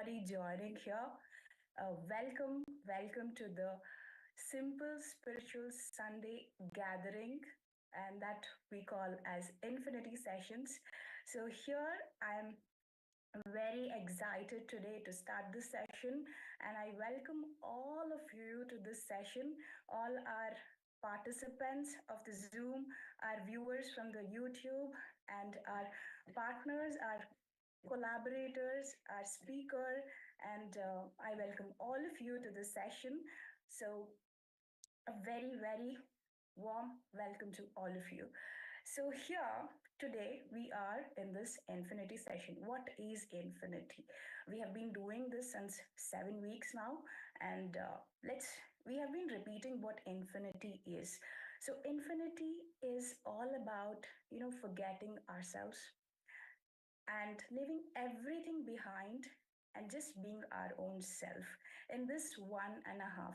everybody joining here. Welcome to the simple spiritual Sunday gathering, and that we call as Infinity Sessions. So here I'm very excited today to start this session, and I welcome all of you to this session, all our participants of the Zoom, our viewers from the YouTube, and our partners, our collaborators, our speaker, and I welcome all of you to this session. So, a very warm welcome to all of you. So, here today we are in this infinity session. What is infinity? We have been doing this since 7 weeks now, and we have been repeating what infinity is. So, infinity is all about, forgetting ourselves and leaving everything behind and just being our own self. In this 1.5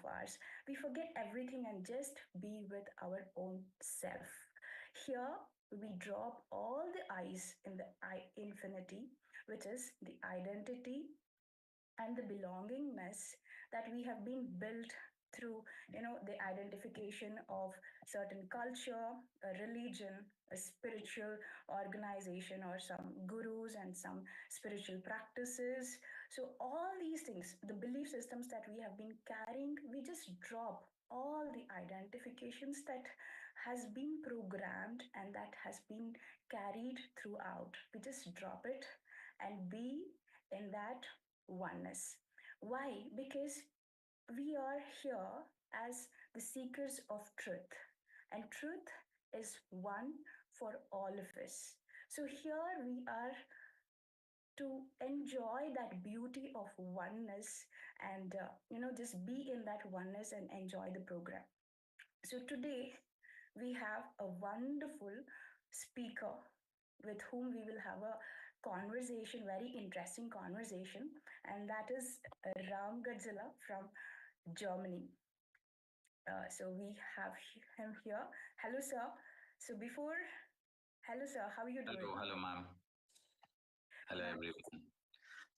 hours, we forget everything and just be with our own self. Here, we drop all the I's in the infinity, which is the identity and the belongingness that we have been built through the identification of certain culture, a religion, a spiritual organization, or some gurus and some spiritual practices. So all these things, the belief systems that we have been carrying, we just drop all the identifications that has been programmed and that has been carried throughout. We just drop it and be in that oneness. Why? Because we are here as the seekers of truth, and truth is one for all of us. So here we are to enjoy that beauty of oneness and just be in that oneness and enjoy the program. So today we have a wonderful speaker with whom we will have a conversation, very interesting conversation, and that is Gajjala from Germany. So we have him here. Hello, sir. So hello, sir. How are you doing? Hello, ma'am. Hello, everyone.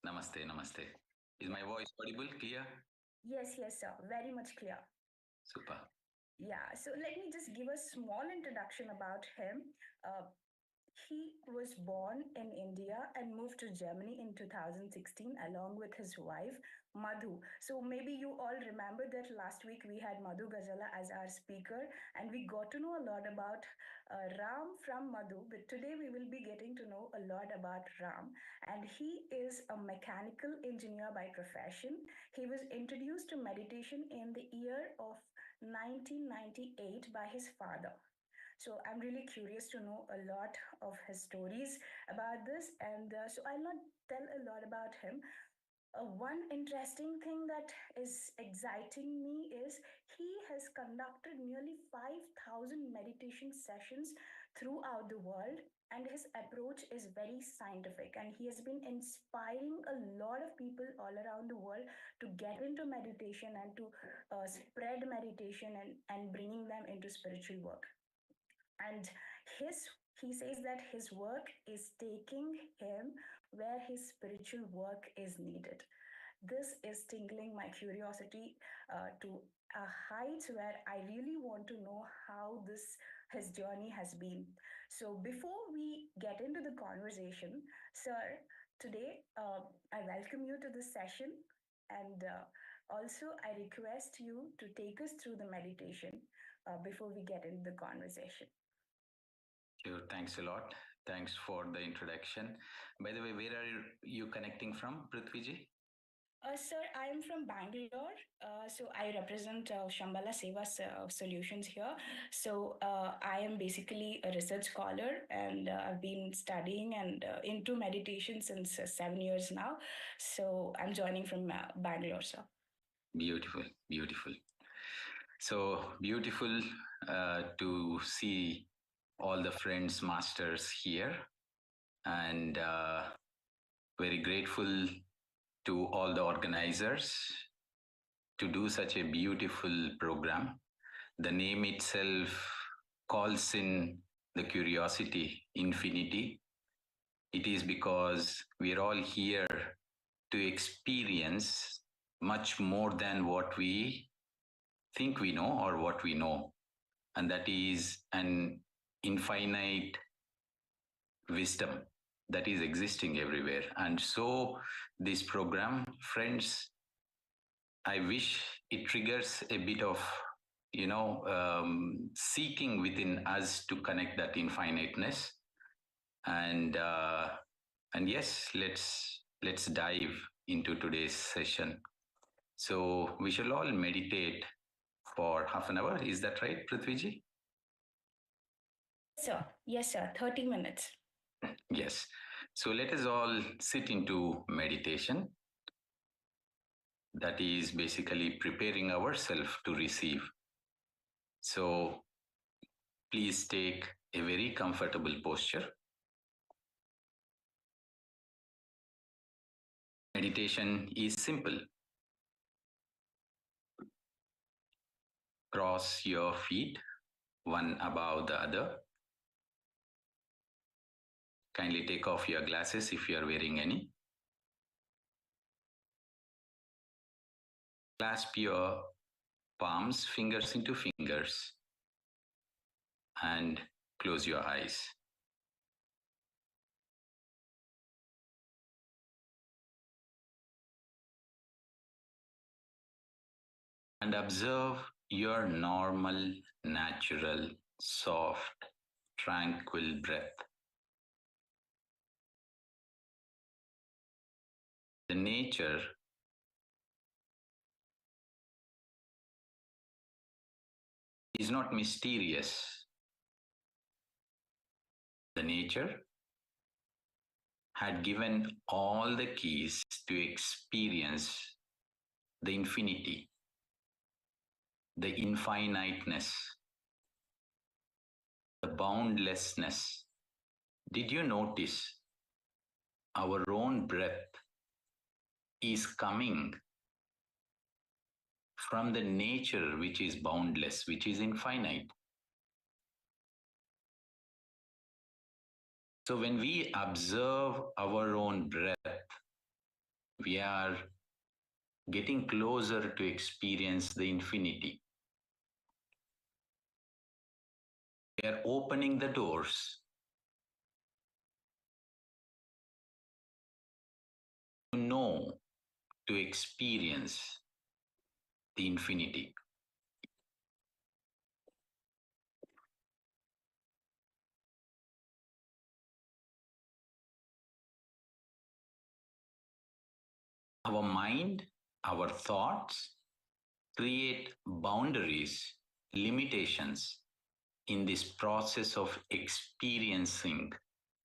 Namaste, namaste. Is my voice audible, clear? Yes, sir. Very much clear. Super. Yeah. So let me just give a small introduction about him. He was born in India and moved to Germany in 2016 along with his wife, Madhu. So maybe you all remember that last week we had Madhu Gajjala as our speaker, and we got to know a lot about Ram from Madhu. But today we will be getting to know a lot about Ram. And he is a mechanical engineer by profession. He was introduced to meditation in the year of 1998 by his father. So I'm really curious to know a lot of his stories about this, and so I'll not tell a lot about him. One interesting thing that is exciting me is he has conducted nearly 5,000 meditation sessions throughout the world, and his approach is very scientific, and he has been inspiring a lot of people all around the world to get into meditation and to spread meditation and bringing them into spiritual work. And his he says that his work is taking him where his spiritual work is needed. This is tingling my curiosity to a height where I really want to know how this his journey has been. So before we get into the conversation, sir, today I welcome you to this session, and also I request you to take us through the meditation before we get into the conversation. Sure, thanks a lot. Thanks for the introduction. By the way, where are you connecting from, Prithviji? Sir, I am from Bangalore. So I represent Shambhala Seva Solutions here. So I am basically a research scholar, and I've been studying and into meditation since 7 years now. So I'm joining from Bangalore, sir. Beautiful, beautiful. So beautiful to see all the friends, masters here, and very grateful to all the organizers to do such a beautiful program. The name itself calls in the curiosity, infinity. It is because we are all here to experience much more than what we think we know or what we know. And that is an infinite wisdom that is existing everywhere. And so this program, friends, I wish it triggers a bit of, seeking within us to connect that infiniteness. And yes, let's dive into today's session. So we shall all meditate for half an hour. Is that right, Prithviji? Yes, sir. 30 minutes. Yes. So let us all sit into meditation. That is basically preparing ourselves to receive. So please take a very comfortable posture. Meditation is simple. Cross your feet, one above the other. Kindly take off your glasses if you are wearing any. Clasp your palms, fingers into fingers, and close your eyes. And observe your normal, natural, soft, tranquil breath. The nature is not mysterious. The nature had given all the keys to experience the infinity, the infiniteness, the boundlessness. Did you notice our own breath is coming from the nature which is boundless, which is infinite? So when we observe our own breath, we are getting closer to experience the infinity. We are opening the doors to know, to experience the infinity. Our mind, our thoughts create boundaries, limitations in this process of experiencing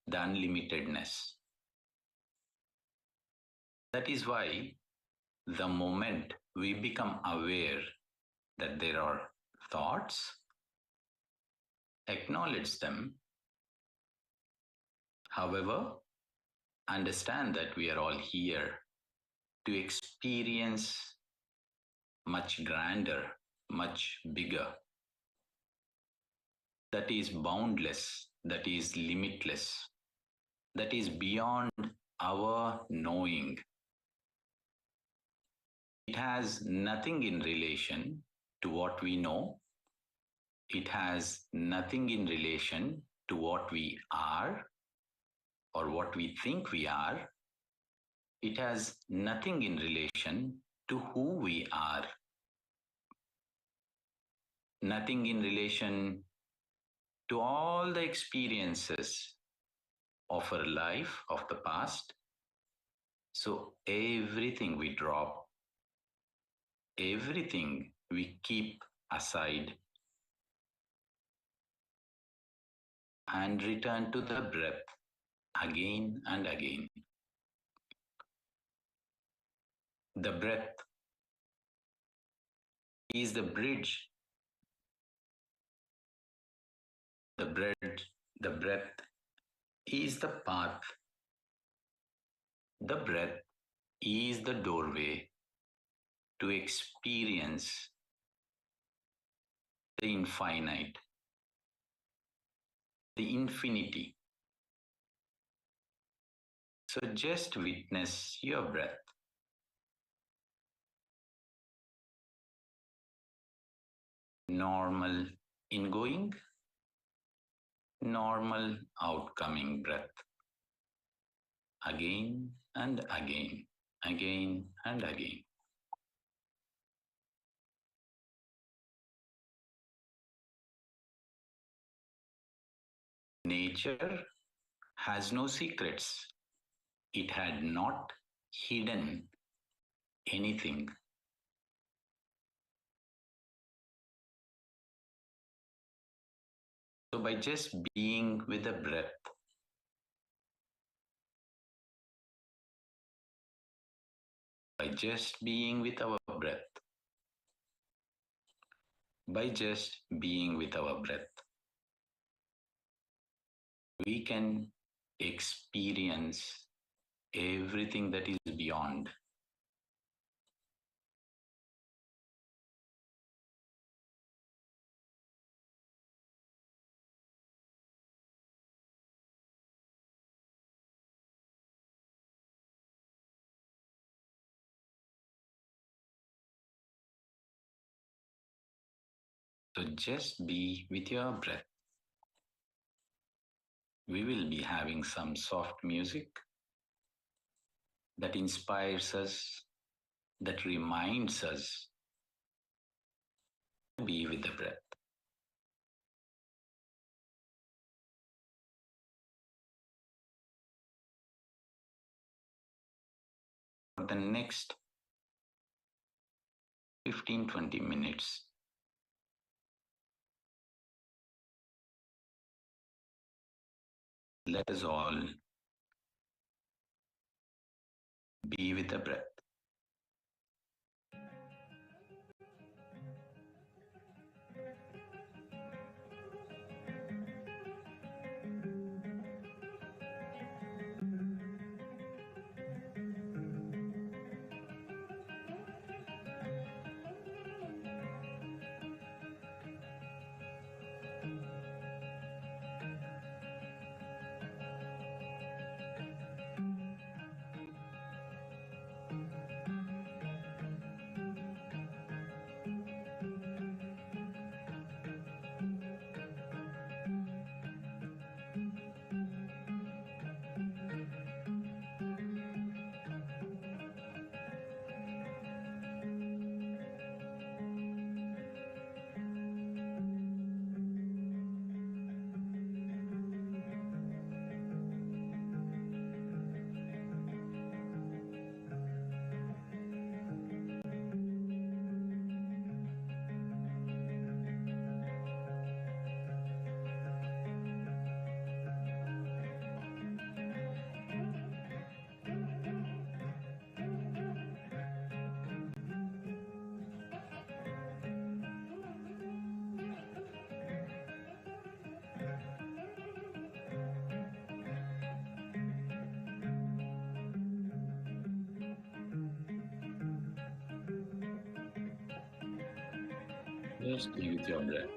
the unlimitedness. That is why the moment we become aware that there are thoughts, acknowledge them. However, understand that we are all here to experience much grander, much bigger, that is boundless, that is limitless, that is beyond our knowing. It has nothing in relation to what we know. It has nothing in relation to what we are or what we think we are. It has nothing in relation to who we are. Nothing in relation to all the experiences of our life, of the past. So everything we drop, everything we keep aside and return to the breath again and again. The breath is the bridge. The breath is the path. The breath is the doorway to experience the infinite, the infinity. So just witness your breath. normal ingoing, normal outcoming breath. Again and again, again and again. Nature has no secrets. It had not hidden anything. So, by just being with the breath, by just being with our breath, by just being with our breath, we can experience everything that is beyond. So just be with your breath. We will be having some soft music that inspires us, that reminds us to be with the breath. For the next 15-20 minutes, let us all be with the breath. Just be with your breath.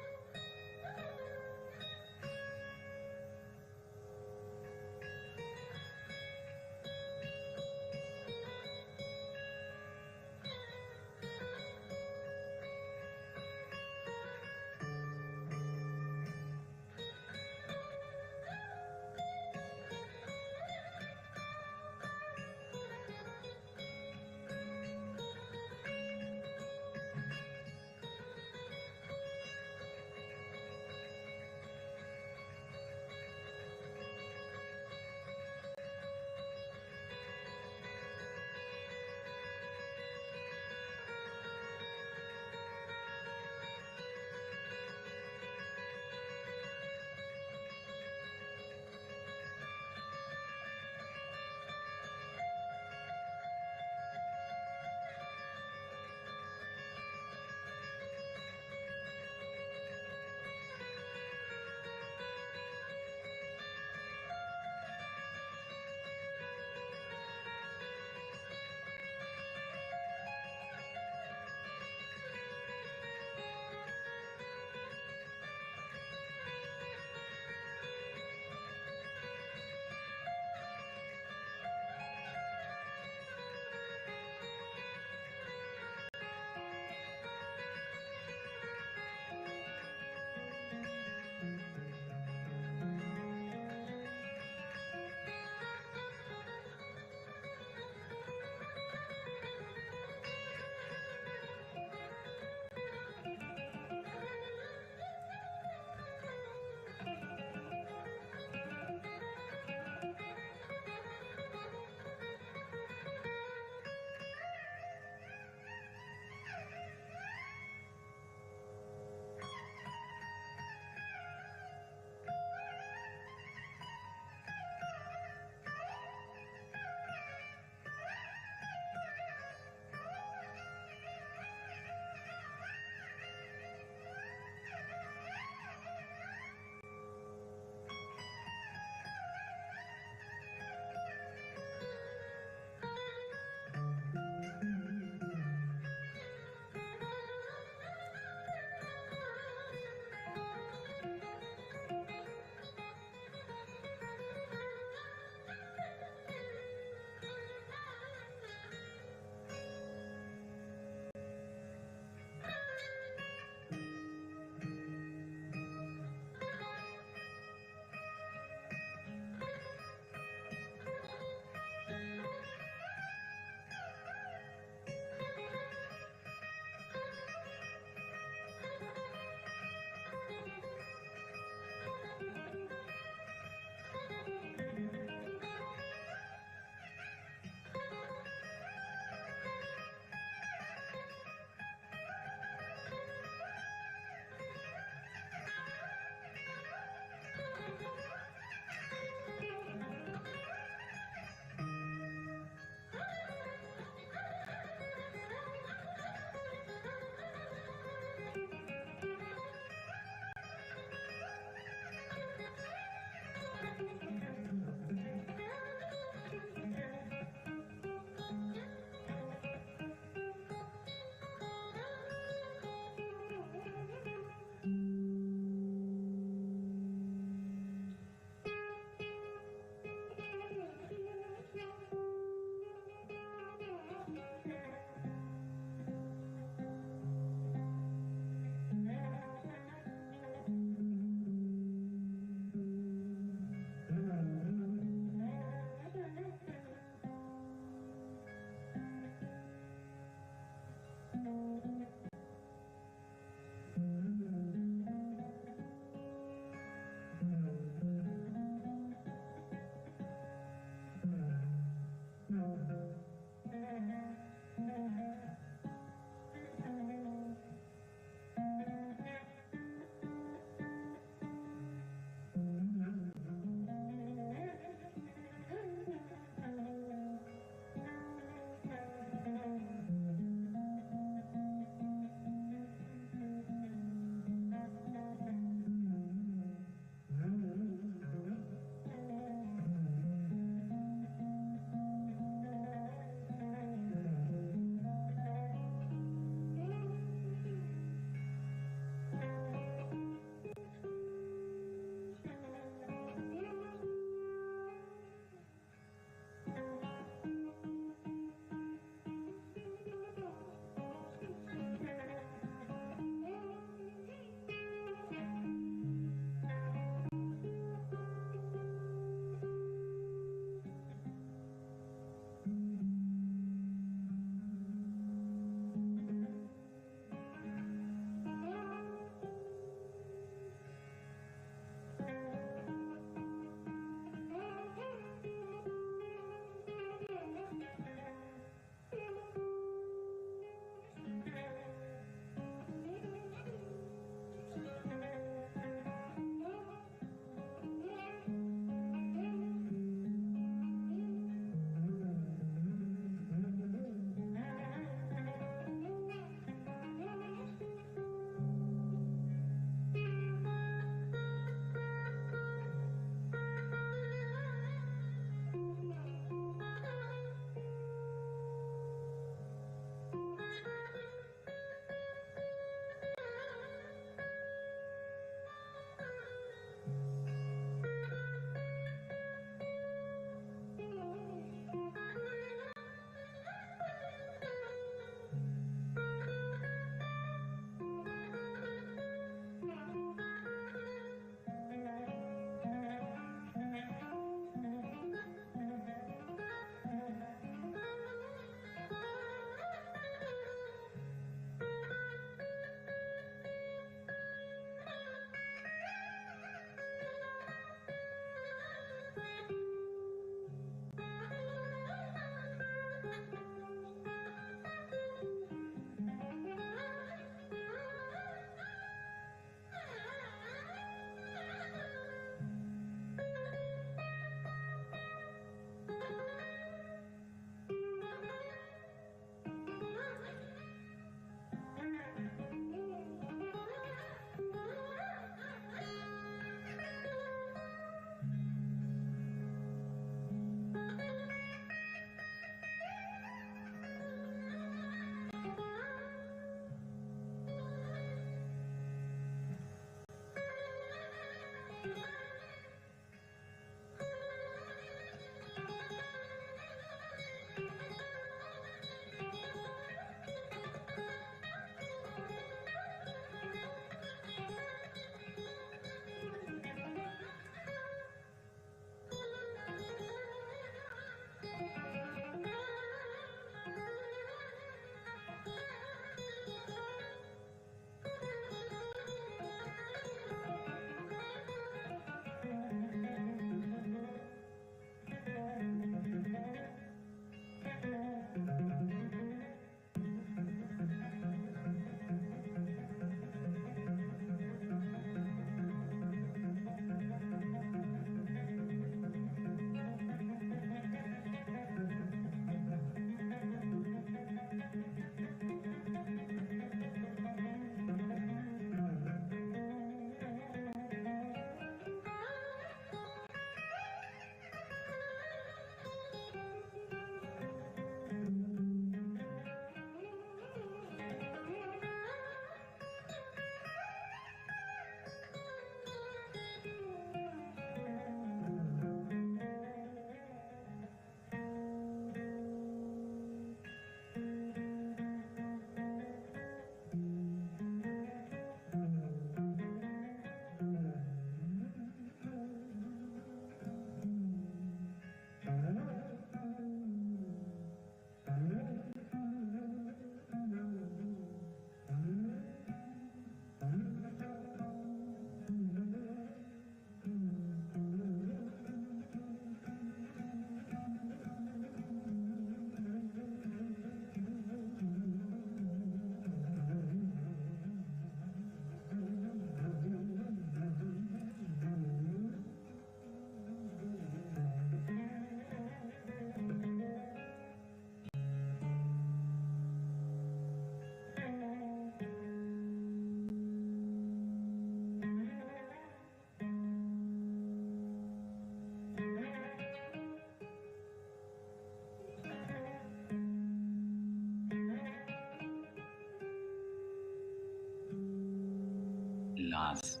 Last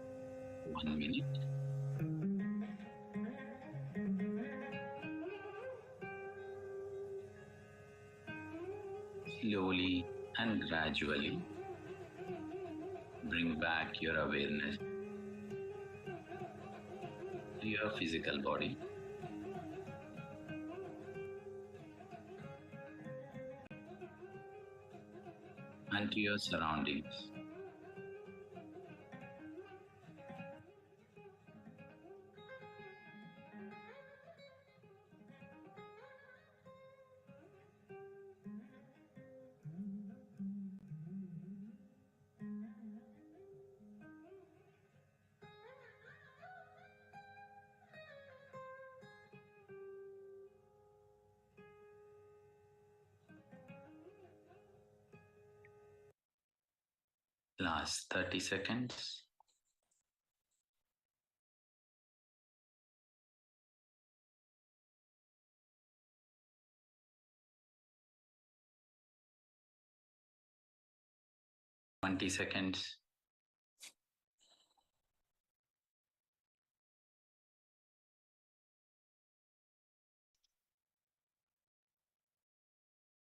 1 minute. Slowly and gradually bring back your awareness to your physical body and to your surroundings. Last 30 seconds. Seconds.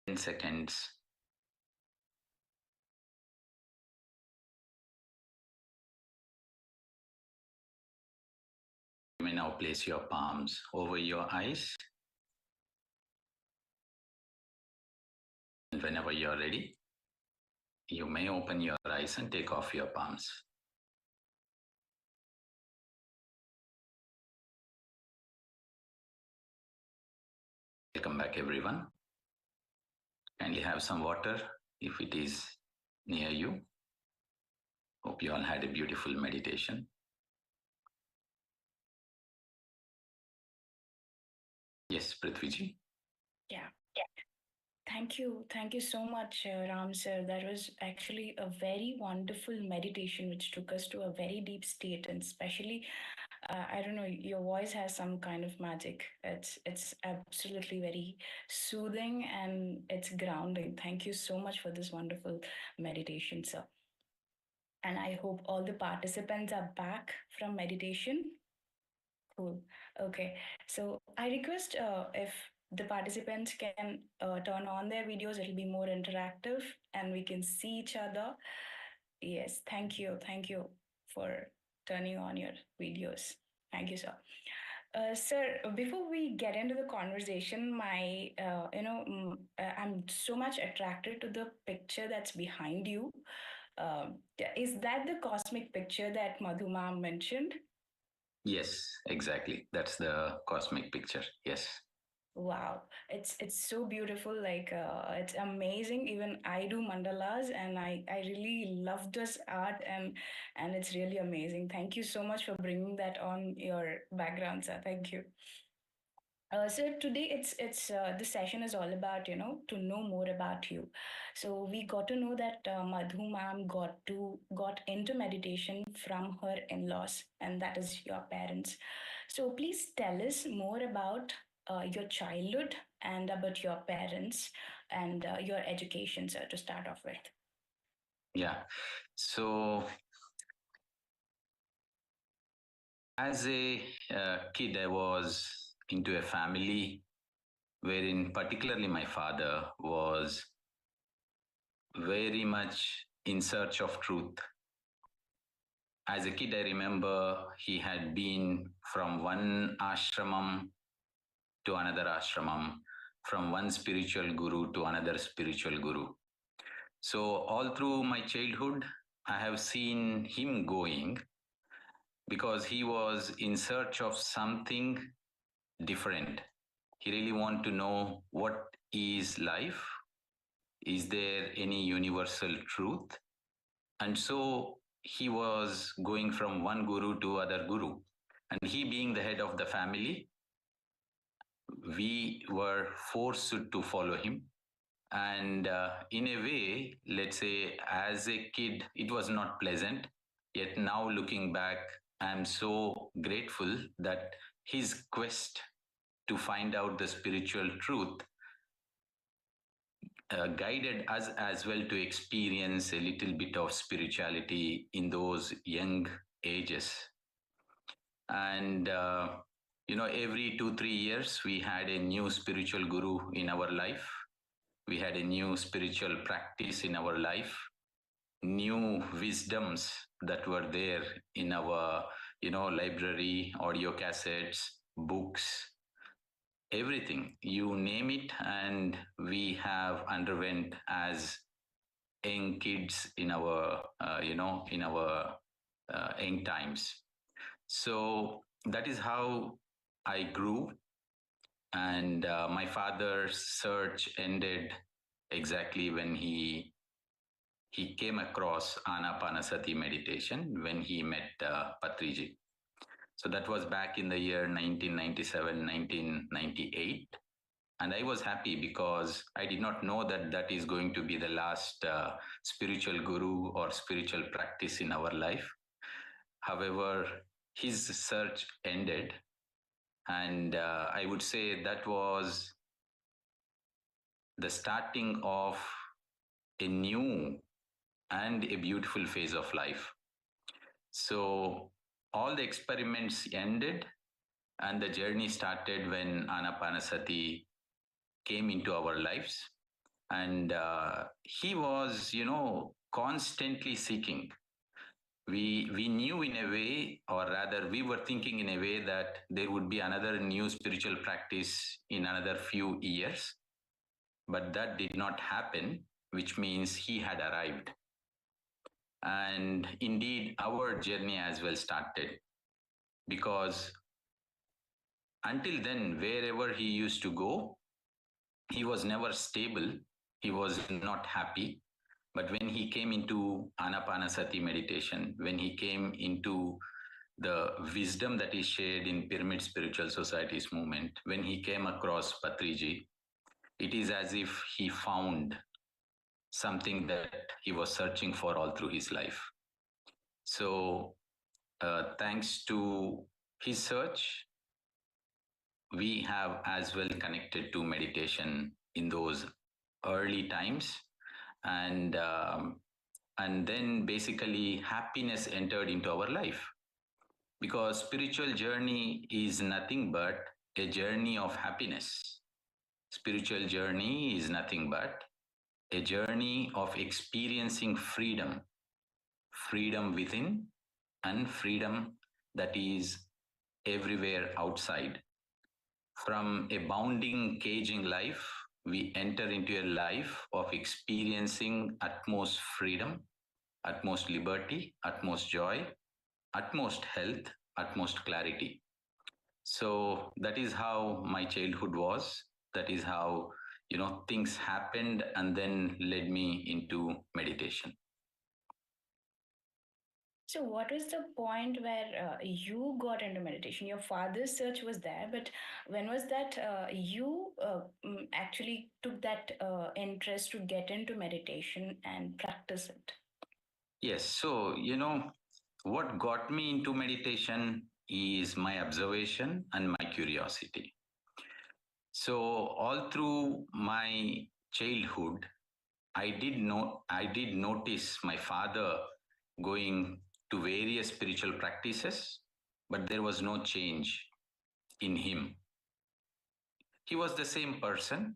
10 seconds. You may now place your palms over your eyes. And whenever you're ready, you may open your eyes and take off your palms. Welcome back, everyone. Kindly have some water if it is near you. Hope you all had a beautiful meditation. Yes, Prithviji. Yeah. Thank you. Thank you so much, Ram sir. That was actually a very wonderful meditation which took us to a very deep state, and especially I don't know, your voice has some kind of magic. It's absolutely very soothing and it's grounding. Thank you so much for this wonderful meditation, sir. And I hope all the participants are back from meditation. Cool. Okay. So I request if the participants can turn on their videos, it'll be more interactive and we can see each other. Yes. Thank you. Thank you for turning on your videos. Thank you, sir. Sir, before we get into the conversation, I'm so much attracted to the picture that's behind you. Is that the cosmic picture that Madhuma mentioned? Yes, exactly. That's the cosmic picture. Yes. Wow, it's so beautiful. Like it's amazing. Even I do mandalas, and I really love this art, and it's really amazing. Thank you so much for bringing that on your background, sir. Thank you. So today it's the session is all about to know more about you. So we got to know that Madhu ma'am got into meditation from her in-laws, and that is your parents. So please tell us more about your childhood and about your parents and your education, sir, to start off with. Yeah. So as a kid, I was into a family wherein particularly my father was very much in search of truth. As a kid, I remember he had been from one ashramam to another ashramam, from one spiritual guru to another spiritual guru. So all through my childhood, I have seen him going because he was in search of something different. He really wanted to know what is life. Is there any universal truth? And so he was going from one guru to other guru. And he being the head of the family, we were forced to follow him. And in a way, let's say, as a kid, it was not pleasant. Yet now looking back, I'm so grateful that his quest to find out the spiritual truth guided us as well to experience a little bit of spirituality in those young ages. And every 2-3 years we had a new spiritual guru in our life. We had a new spiritual practice in our life, new wisdoms that were there in our library, audio cassettes, books, everything, you name it, and we have underwent as young kids in our in our young times. So that is how I grew. And my father's search ended exactly when he came across Ana-Pana-Sati meditation, when he met Patriji. So that was back in the year 1997, 1998. And I was happy because I did not know that that is going to be the last spiritual guru or spiritual practice in our life. However, his search ended. And I would say that was the starting of a new and a beautiful phase of life. So all the experiments ended and the journey started when Ana-Pana-Sati came into our lives. And he was, constantly seeking. We knew in a way, or rather we were thinking in a way, that there would be another new spiritual practice in another few years. But that did not happen, which means he had arrived. And indeed, our journey as well started, because until then, wherever he used to go, he was never stable. He was not happy. But when he came into Ana-Pana-Sati meditation, when he came into the wisdom that is shared in Pyramid Spiritual Society's movement, when he came across Patriji, it is as if he found something that he was searching for all through his life. So thanks to his search, we have as well connected to meditation in those early times. And then basically happiness entered into our life, because spiritual journey is nothing but a journey of happiness. Spiritual journey is nothing but a journey of experiencing freedom, freedom within and freedom that is everywhere outside. From a bounding, caging life, we enter into a life of experiencing utmost freedom, utmost liberty, utmost joy, utmost health, utmost clarity. So that is how my childhood was. That is how, things happened and then led me into meditation. So, what was the point where you got into meditation? Your father's search was there, but when was that you actually took that interest to get into meditation and practice it? Yes. So, what got me into meditation is my observation and my curiosity. So, all through my childhood, I did notice my father going to various spiritual practices, but there was no change in him. He was the same person.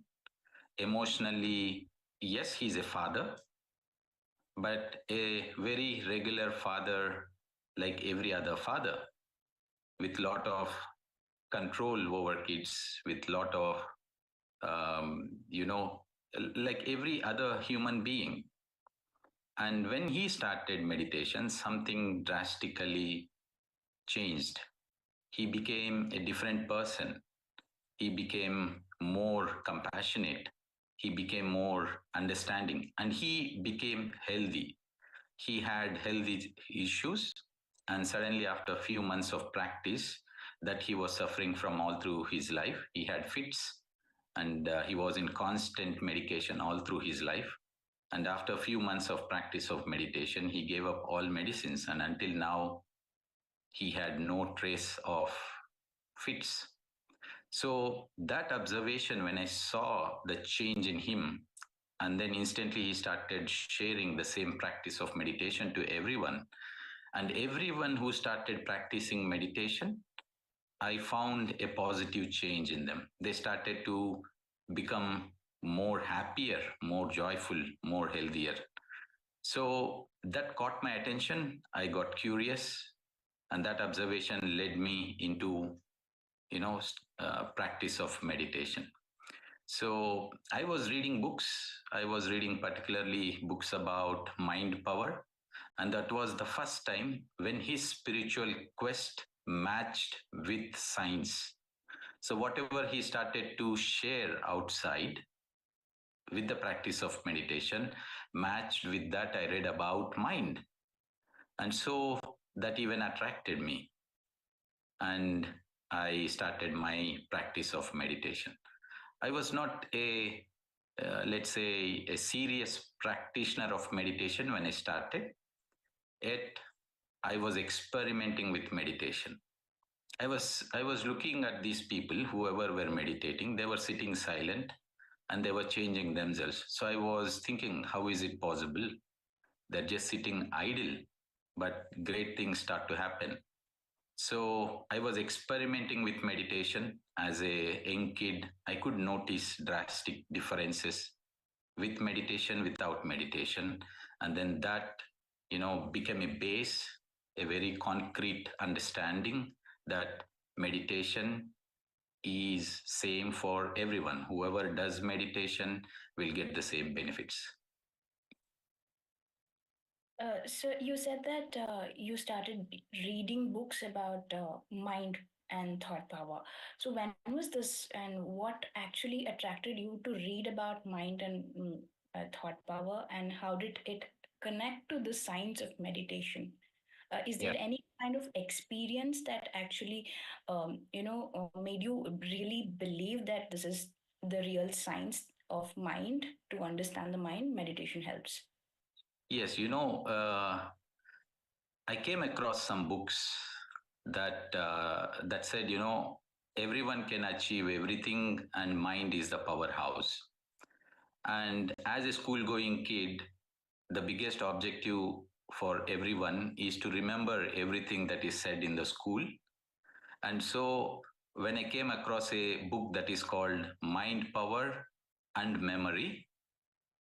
Emotionally, yes, he's a father, but a very regular father, like every other father, with lot of control over kids, with lot of, like every other human being. And when he started meditation, something drastically changed. He became a different person. He became more compassionate. He became more understanding, and he became healthy. He had healthy issues, and suddenly, after a few months of practice that he was suffering from all through his life, he had fits, and he was in constant medication all through his life. And after a few months of practice of meditation, he gave up all medicines, and until now, he had no trace of fits. So that observation, when I saw the change in him, And then instantly he started sharing the same practice of meditation to everyone. And everyone who started practicing meditation, I found a positive change in them. They started to become more happier, more joyful, more healthier. So that caught my attention. I got curious, and that observation led me into, practice of meditation. So I was reading books. I was reading particularly books about mind power. And that was the first time when his spiritual quest matched with science. So whatever he started to share outside with the practice of meditation matched with that I read about mind. And so that even attracted me. And I started my practice of meditation. I was not let's say, a serious practitioner of meditation when I started. Yet I was experimenting with meditation. I was looking at these people, whoever were meditating, they were sitting silent and they were changing themselves. So I was thinking, how is it possible? They're just sitting idle, but great things start to happen. So I was experimenting with meditation as a young kid. I could notice drastic differences with meditation, without meditation. And then that, became a base, a very concrete understanding that meditation is same for everyone. Whoever does meditation will get the same benefits. So you said that you started reading books about mind and thought power. So when was this, and what actually attracted you to read about mind and thought power, and how did it connect to the science of meditation? Is Yeah. there any kind of experience that actually, made you really believe that this is the real science of mind? To understand the mind, meditation helps. Yes, I came across some books that said, everyone can achieve everything, and mind is the powerhouse. And as a school going kid, the biggest objective for everyone is to remember everything that is said in the school. And so when I came across a book that is called Mind Power and Memory,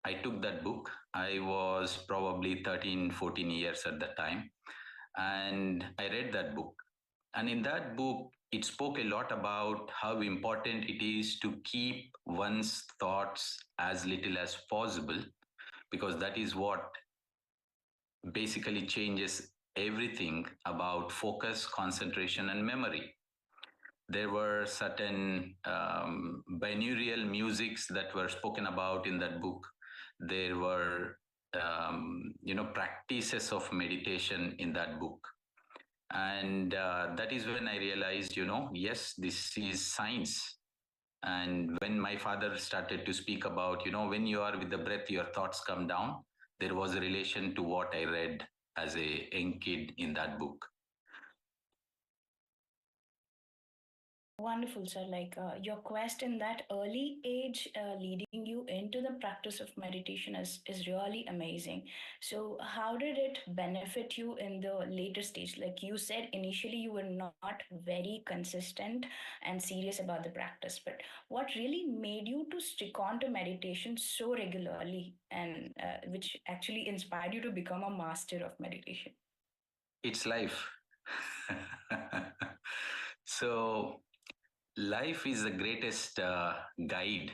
I took that book. I was probably 13, 14 years at that time. And I read that book. And in that book, it spoke a lot about how important it is to keep one's thoughts as little as possible, because that is what basically changes everything about focus, concentration, and memory. There were certain binaural musics that were spoken about in that book. There were, practices of meditation in that book. And that is when I realized, yes, this is science. And when my father started to speak about, when you are with the breath, your thoughts come down, there was a relation to what I read as a young kid in that book. Wonderful, sir. Like your quest in that early age, leading you into the practice of meditation is really amazing. So, how did it benefit you in the later stage? Like you said, initially you were not very consistent and serious about the practice, but what really made you to stick on to meditation so regularly, and which actually inspired you to become a master of meditation? It's life. So, life is the greatest guide.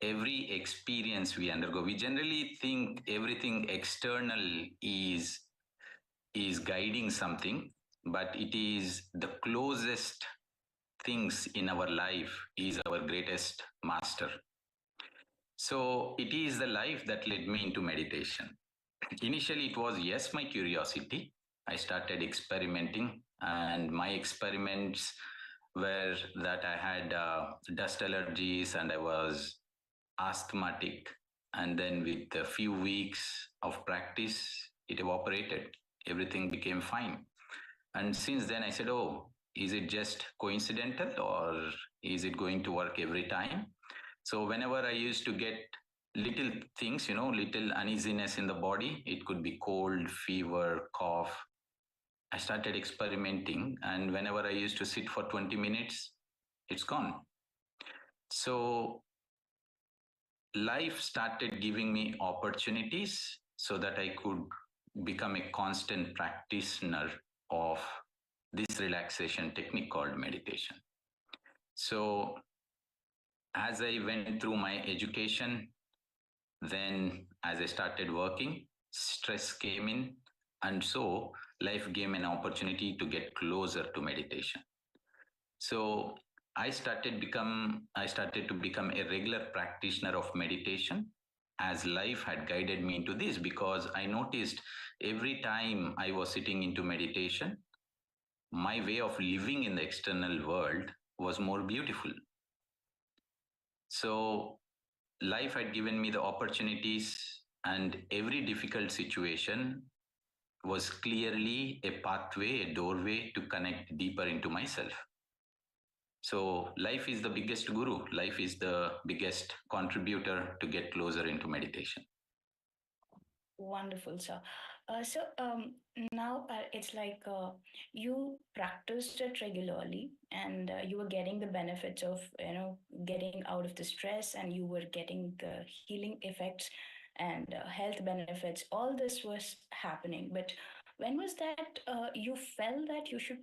Every experience we undergo, we generally think everything external is guiding something, but it is the closest things in our life is our greatest master. So it is the life that led me into meditation. Initially it was, yes, my curiosity. I started experimenting, and my experiments were that I had dust allergies and I was asthmatic. And then with a few weeks of practice, it evaporated. Everything became fine. And since then, I said, oh, is it just coincidental, or is it going to work every time? So whenever I used to get little things, little uneasiness in the body. It could be cold, fever, cough. I started experimenting, and whenever I used to sit for 20 minutes, it's gone. So life started giving me opportunities so that I could become a constant practitioner of this relaxation technique called meditation. So as I went through my education, then as I started working, stress came in, and so life gave me an opportunity to get closer to meditation. So I started to become a regular practitioner of meditation as life had guided me into this, because I noticed every time I was sitting into meditation, my way of living in the external world was more beautiful. So life had given me the opportunities, and every difficult situation was clearly a pathway, a doorway to connect deeper into myself. So life is the biggest guru. Life is the biggest contributor to get closer into meditation. Wonderful, sir. So now it's like you practiced it regularly, and you were getting the benefits of getting out of the stress, and you were getting the healing effects and health benefits. All this was happening, but when was that you felt that you should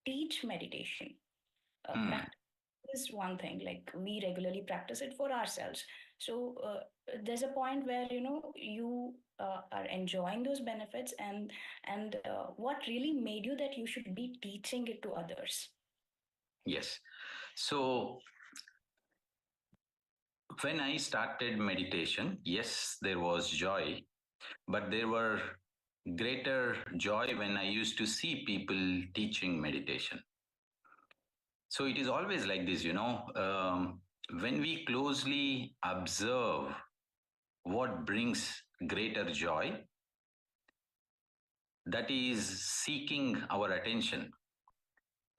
teach meditation? Hmm. Practice is one thing, like we regularly practice it for ourselves. So there's a point where you are enjoying those benefits, and what really made you that you should be teaching it to others? Yes. So when I started meditation, yes, there was joy, but there were greater joy when I used to see people teaching meditation. So it is always like this, when we closely observe what brings greater joy, that is seeking our attention,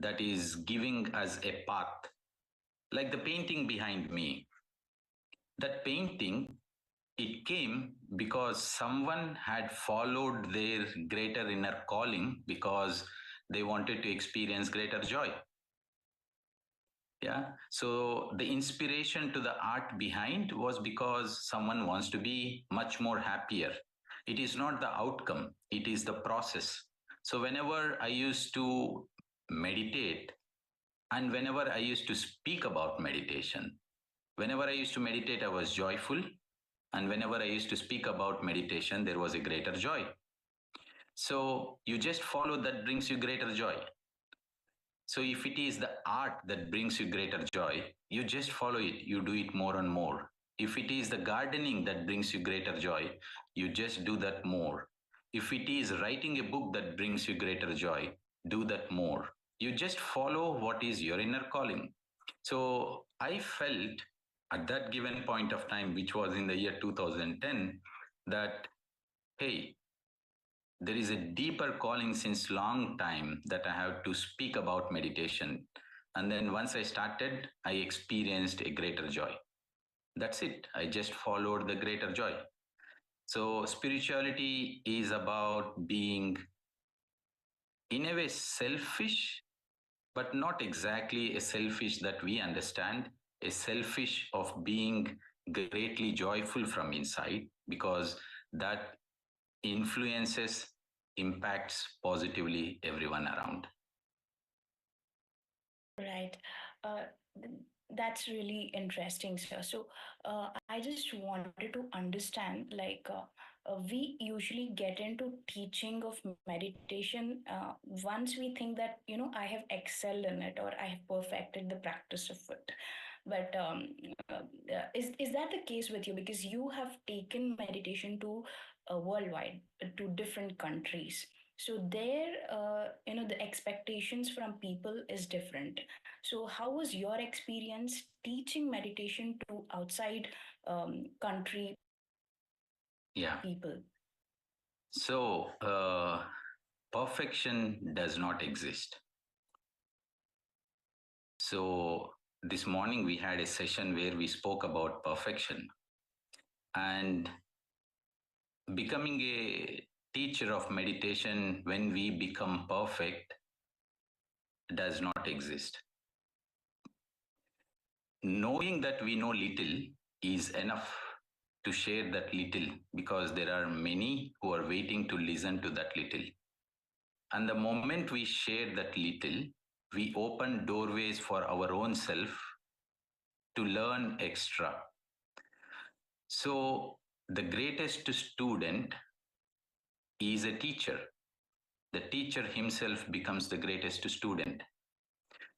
that is giving us a path. Like the painting behind me, that painting, it came because someone had followed their greater inner calling because they wanted to experience greater joy. Yeah. So the inspiration to the art behind was because someone wants to be much more happier. It is not the outcome, it is the process. So whenever I used to meditate, and whenever I used to speak about meditation, whenever I used to meditate, I was joyful. And whenever I used to speak about meditation, there was a greater joy. So you just follow that brings you greater joy. So if it is the art that brings you greater joy, you just follow it, you do it more and more. If it is the gardening that brings you greater joy, you just do that more. If it is writing a book that brings you greater joy, do that more. You just follow what is your inner calling. So I felt at that given point of time, which was in the year 2010, that, hey, there is a deeper calling since long time that I have to speak about meditation. And then once I started, I experienced a greater joy. That's it. I just followed the greater joy. So spirituality is about being, in a way, selfish, but not exactly a selfish that we understand, a selfish of being greatly joyful from inside, because that influences, impacts positively everyone around. Right. Uh, that's really interesting, sir. So, I just wanted to understand, like, we usually get into teaching of meditation once we think that, I have excelled in it or I have perfected the practice of it. But is that the case with you? Because you have taken meditation to worldwide, to different countries. So there, the expectations from people is different. So how was your experience teaching meditation to outside country Yeah. people? So, perfection does not exist. So, this morning we had a session where we spoke about perfection. And becoming a teacher of meditation when we become perfect does not exist. Knowing that we know little is enough to share that little, because there are many who are waiting to listen to that little. And the moment we share that little, we open doorways for our own self to learn extra. So the greatest student is a teacher. The teacher himself becomes the greatest student.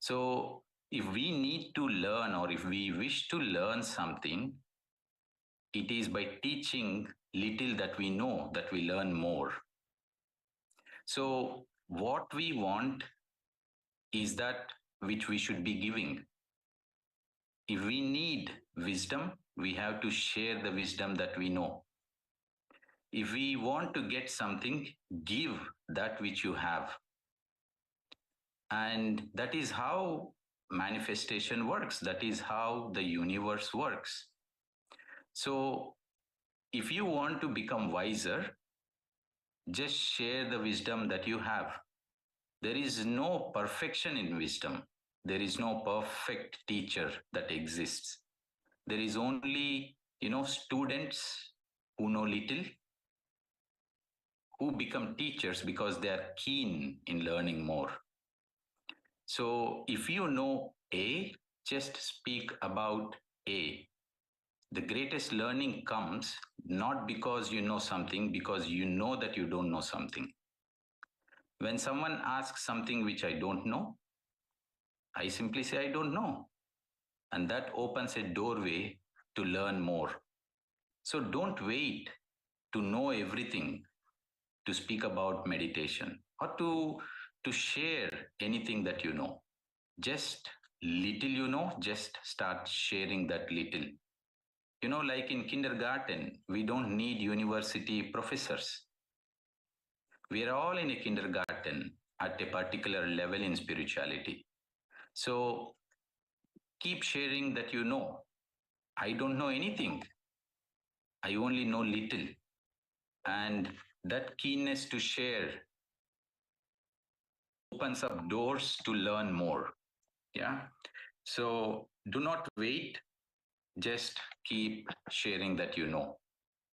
So if we need to learn, or if we wish to learn something, it is by teaching little that we know that we learn more. So what we want is that which we should be giving. If we need wisdom, we have to share the wisdom that we know. If we want to get something, give that which you have. And that is how manifestation works. That is how the universe works. So if you want to become wiser, just share the wisdom that you have. There is no perfection in wisdom. There is no perfect teacher that exists. There is only, students who know little, who become teachers because they are keen in learning more. So if you know A, just speak about A. The greatest learning comes not because you know something, because you know that you don't know something. When someone asks something which I don't know, I simply say I don't know. And that opens a doorway to learn more. So don't wait to know everything to speak about meditation, or to share anything that you know. Just little you know, just start sharing that little. Like in kindergarten, we don't need university professors. We are all in a kindergarten at a particular level in spirituality. So keep sharing that you know. I don't know anything. I only know little. And that keenness to share opens up doors to learn more. Yeah. So do not wait. Just keep sharing that you know.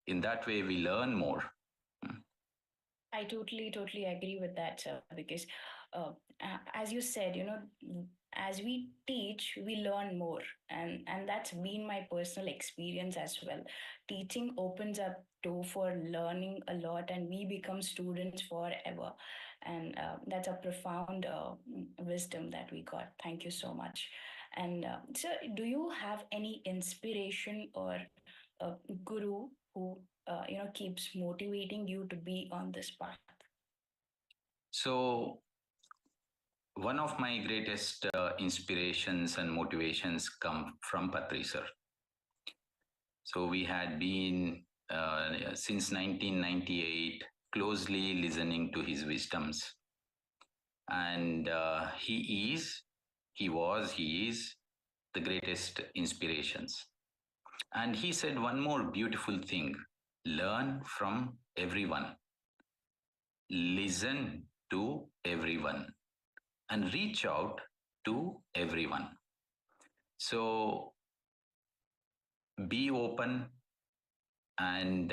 In that way, we learn more. I totally agree with that, sir, because uh, as you said, as we teach, we learn more. And that's been my personal experience as well. Teaching opens up door for learning a lot, and we become students forever. And that's a profound wisdom that we got. Thank you so much. And sir, do you have any inspiration or a guru who keeps motivating you to be on this path? So one of my greatest inspirations and motivations come from Patri sir. So we had been since 1998 closely listening to his wisdoms, and he is the greatest inspirations. And he said one more beautiful thing: learn from everyone, listen to everyone, and reach out to everyone. So be open, and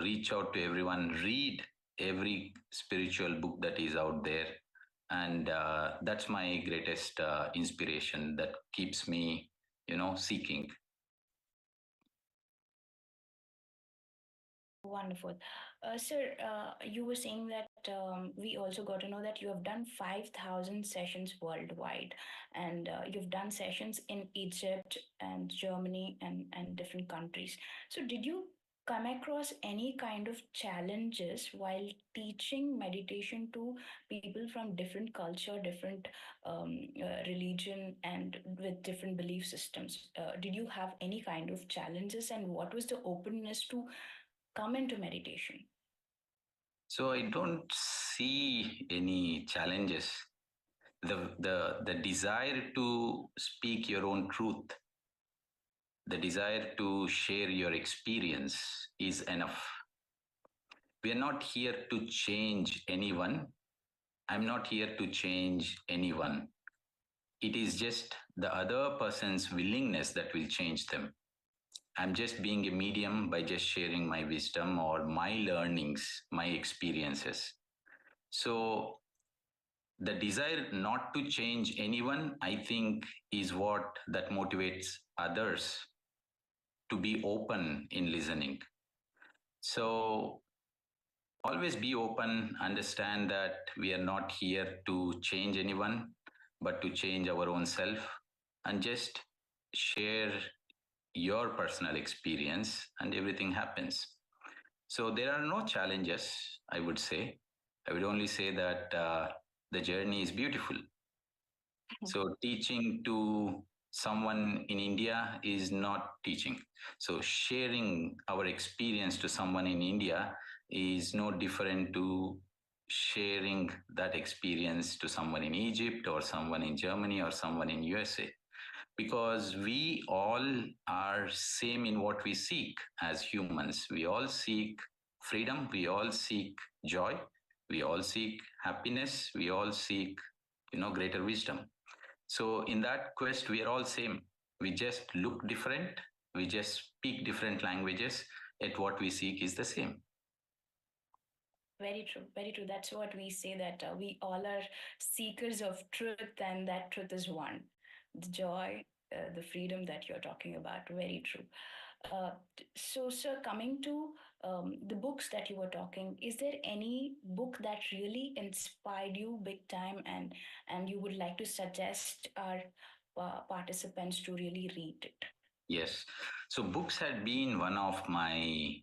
reach out to everyone. Read every spiritual book that is out there, and that's my greatest inspiration that keeps me seeking. Wonderful. Sir, you were saying that we also got to know that you have done 5,000 sessions worldwide, and you've done sessions in Egypt and Germany and different countries. So, did you come across any kind of challenges while teaching meditation to people from different culture, different religion, and with different belief systems? Did you have any kind of challenges, and what was the openness to come into meditation? So I don't see any challenges. The desire to speak your own truth the desire to share your experience is enough. We are not here to change anyone. I'm not here to change anyone. It is just the other person's willingness that will change them. I'm just being a medium by just sharing my wisdom or my learnings, my experiences. So the desire not to change anyone, I think, is what that motivates others to be open in listening. So always be open, understand that we are not here to change anyone, but to change our own self, and just share your personal experience, and everything happens. So there are no challenges, I would say. I would only say that the journey is beautiful. So teaching to someone in India is not teaching. So sharing our experience to someone in India is no different to sharing that experience to someone in Egypt or someone in Germany or someone in USA, because we all are same in what we seek as humans. We all seek freedom, we all seek joy, we all seek happiness, we all seek greater wisdom. So in that quest, we are all same. We just look different. We just speak different languages. Yet what we seek is the same. Very true. Very true. That's what we say, that we all are seekers of truth, and that truth is one. The joy, the freedom that you're talking about. Very true. So, sir, coming to the books that you were talking, is there any book that really inspired you big time, and you would like to suggest our participants to really read it? Yes. So books had been one of my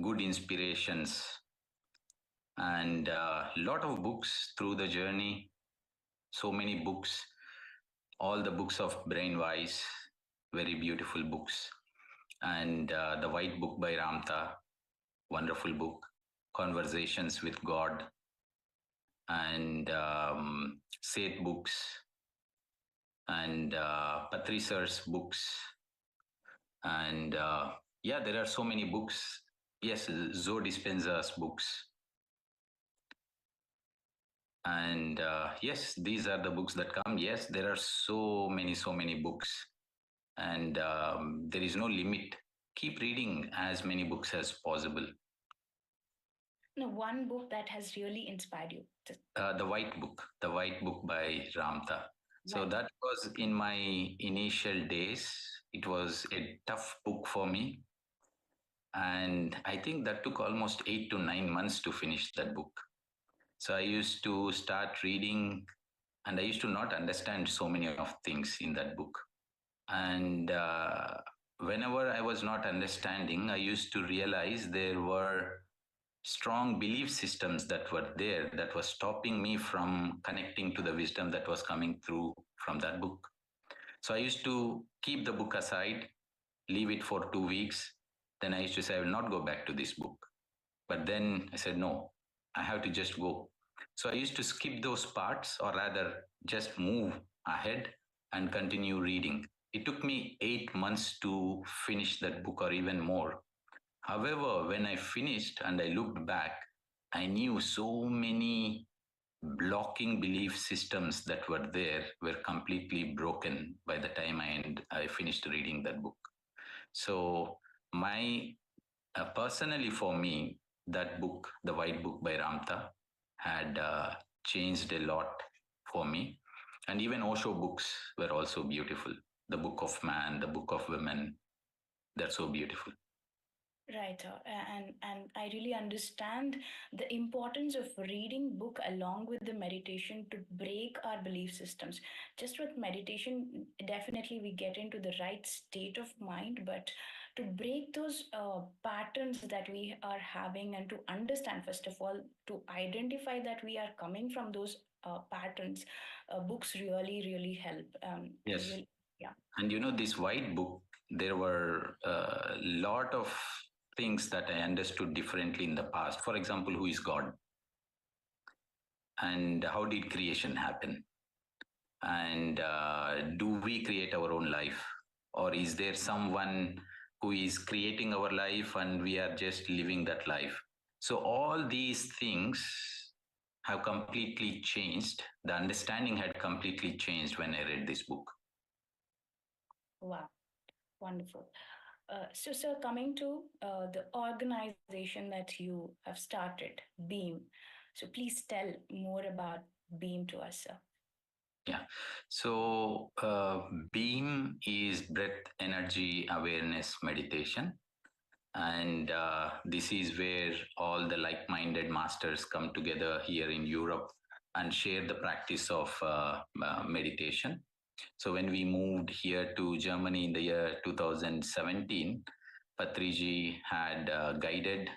good inspirations, and a lot of books through the journey. So many books, all the books of Brain Wise, very beautiful books, and the White Book by Ramtha, wonderful book. Conversations with God, and Seth books, and Patri sir's books, and yeah, there are so many books. Yes, Zoe Dispenza's books, and yes, these are the books that come. Yes, there are so many books, and there is no limit. Keep reading as many books as possible. No, one book that has really inspired you. The White Book by Ramtha. So that was in my initial days. It was a tough book for me. And I think that took almost 8 to 9 months to finish that book. So I used to start reading, and I used to not understand so many of things in that book. And whenever I was not understanding, I used to realize there were strong belief systems that were there that was stopping me from connecting to the wisdom that was coming through from that book. So I used to keep the book aside, leave it for 2 weeks. Then I used to say, I will not go back to this book. But then I said, no, I have to just go. So I used to skip those parts, or rather just move ahead and continue reading. It took me 8 months to finish that book, or even more. However, when I finished and I looked back, I knew so many blocking belief systems that were there were completely broken by the time I finished reading that book. So my personally for me, that book, The White Book by Ramtha, had changed a lot for me. And even Osho books were also beautiful. The Book of Man, the Book of Women, they're so beautiful. Right, and I really understand the importance of reading book along with the meditation to break our belief systems. Just with meditation, definitely we get into the right state of mind, but to break those patterns that we are having, and to understand, first of all, to identify that we are coming from those patterns, books really help. Yes. Really, yeah. And this White Book, there were a lot of things that I understood differently in the past. For example, who is God? And how did creation happen? And do we create our own life? Or is there someone who is creating our life and we are just living that life? So all these things have completely changed. The understanding had completely changed when I read this book. Wow, wonderful. So, sir, coming to the organization that you have started, Beam. So, please tell more about Beam to us, sir. Yeah. So, Beam is breath energy awareness meditation. And this is where all the like minded masters come together here in Europe and share the practice of meditation. So, when we moved here to Germany in the year 2017, Patriji had guided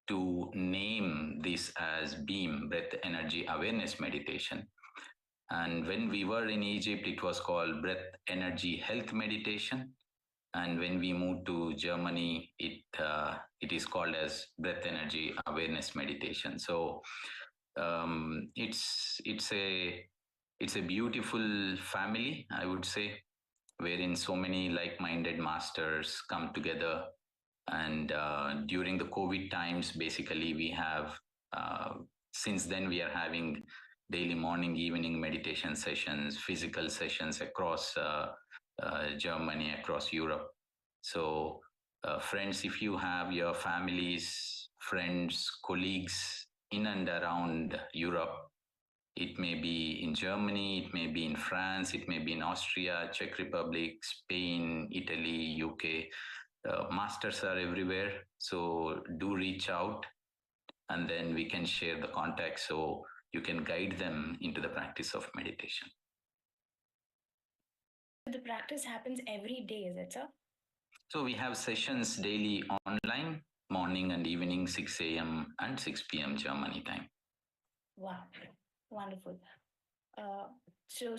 to name this as Beam, Breath Energy Awareness Meditation. And when we were in Egypt, it was called Breath Energy Health Meditation. And when we moved to Germany, it is called as Breath Energy Awareness Meditation. So it's a beautiful family, I would say, wherein so many like-minded masters come together. And during the COVID times, basically, we have since then we are having daily morning, evening meditation sessions, physical sessions across Germany, across Europe. So, friends, if you have your families, friends, colleagues in and around Europe, it may be in Germany, it may be in France, it may be in Austria, Czech Republic, Spain, Italy, UK. Masters are everywhere. So do reach out and then we can share the contacts so you can guide them into the practice of meditation. The practice happens every day, is it, sir? So we have sessions daily online, morning and evening, 6 a.m. and 6 p.m. Germany time. Wow, wonderful. So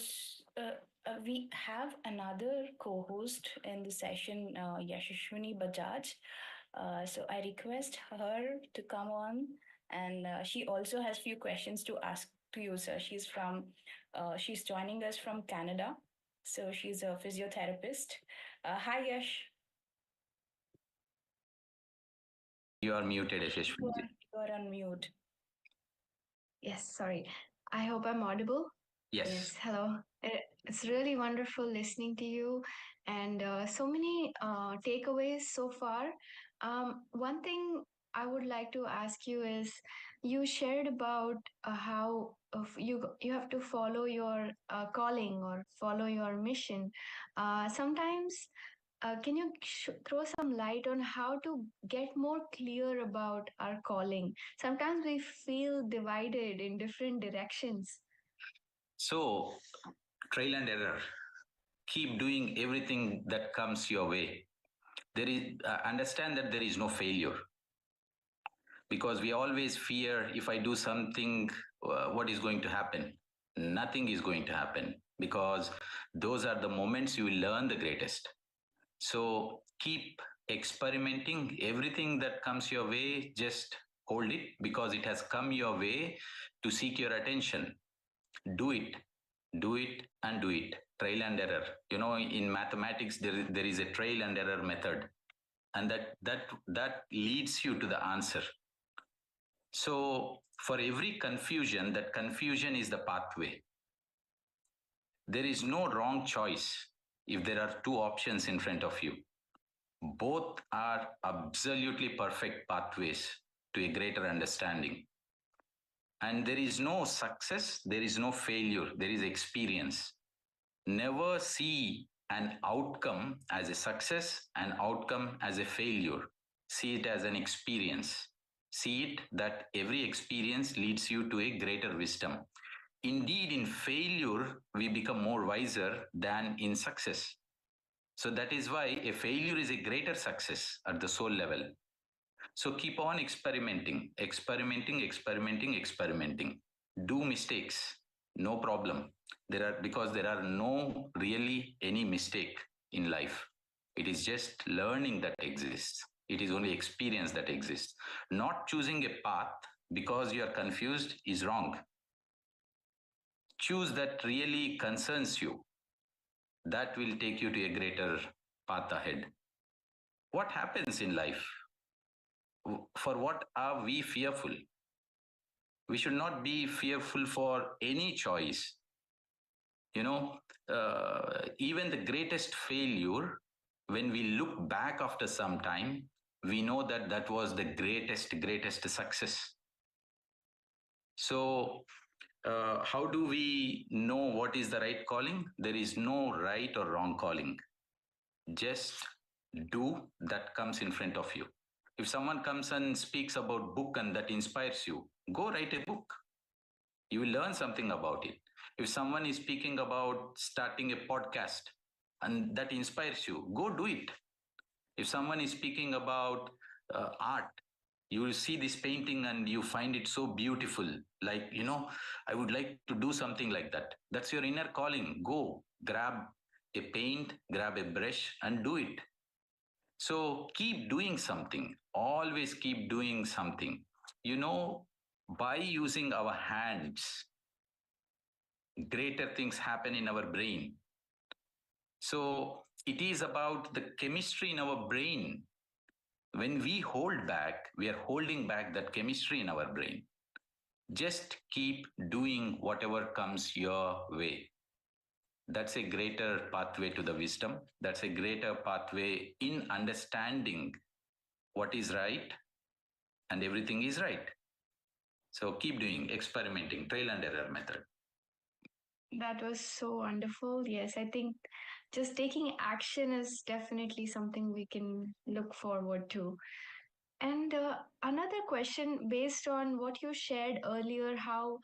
we have another co-host in the session, Yashashwini Bajaj. So I request her to come on, and she also has few questions to ask to you, sir. She's joining us from Canada. So she's a physiotherapist. Hi, Yash. You are muted, Yashashwini. You are on mute. Yes, sorry. I hope I'm audible. Yes. Hello. It's really wonderful listening to you and so many takeaways so far. One thing I would like to ask you is you shared about how you have to follow your calling or follow your mission. Sometimes can you throw some light on how to get more clear about our calling? Sometimes we feel divided in different directions. So, trial and error. Keep doing everything that comes your way. There is understand that there is no failure, because we always fear, if I do something, what is going to happen? Nothing is going to happen, because those are the moments you will learn the greatest. So keep experimenting. Everything that comes your way, just hold it, because it has come your way to seek your attention. Do it, do it, and do it. Trial and error. You know, in mathematics, there is a trial and error method, and that leads you to the answer. So for every confusion, that confusion is the pathway. There is no wrong choice if there are two options in front of you. Both are absolutely perfect pathways to a greater understanding. And there is no success, there is no failure, there is experience. Never see an outcome as a success, an outcome as a failure. See it as an experience. See it that every experience leads you to a greater wisdom. Indeed, in failure, we become more wiser than in success. So that is why a failure is a greater success at the soul level. So keep on experimenting, experimenting, experimenting, experimenting. Do mistakes, no problem. Because there are no really any mistake in life. It is just learning that exists. It is only experience that exists. Not choosing a path because you are confused is wrong. Choose that really concerns you. That will take you to a greater path ahead. What happens in life? For what are we fearful? We should not be fearful for any choice. Even the greatest failure, when we look back after some time, we know that that was the greatest success. So how do we know what is the right calling? There is no right or wrong calling. Just do that comes in front of you. If someone comes and speaks about book and that inspires you, go write a book. You will learn something about it. If someone is speaking about starting a podcast and that inspires you, go do it. If someone is speaking about art, you will see this painting and you find it so beautiful. Like, I would like to do something like that. That's your inner calling. Go grab a paint, grab a brush and do it. So keep doing something. Always keep doing something. By using our hands, greater things happen in our brain. So it is about the chemistry in our brain. When we hold back, we are holding back that chemistry in our brain. Just keep doing whatever comes your way. That's a greater pathway to the wisdom. That's a greater pathway in understanding what is right and everything is right. So keep doing, experimenting, trial and error method. That was so wonderful. Yes, I think just taking action is definitely something we can look forward to. And another question based on what you shared earlier, how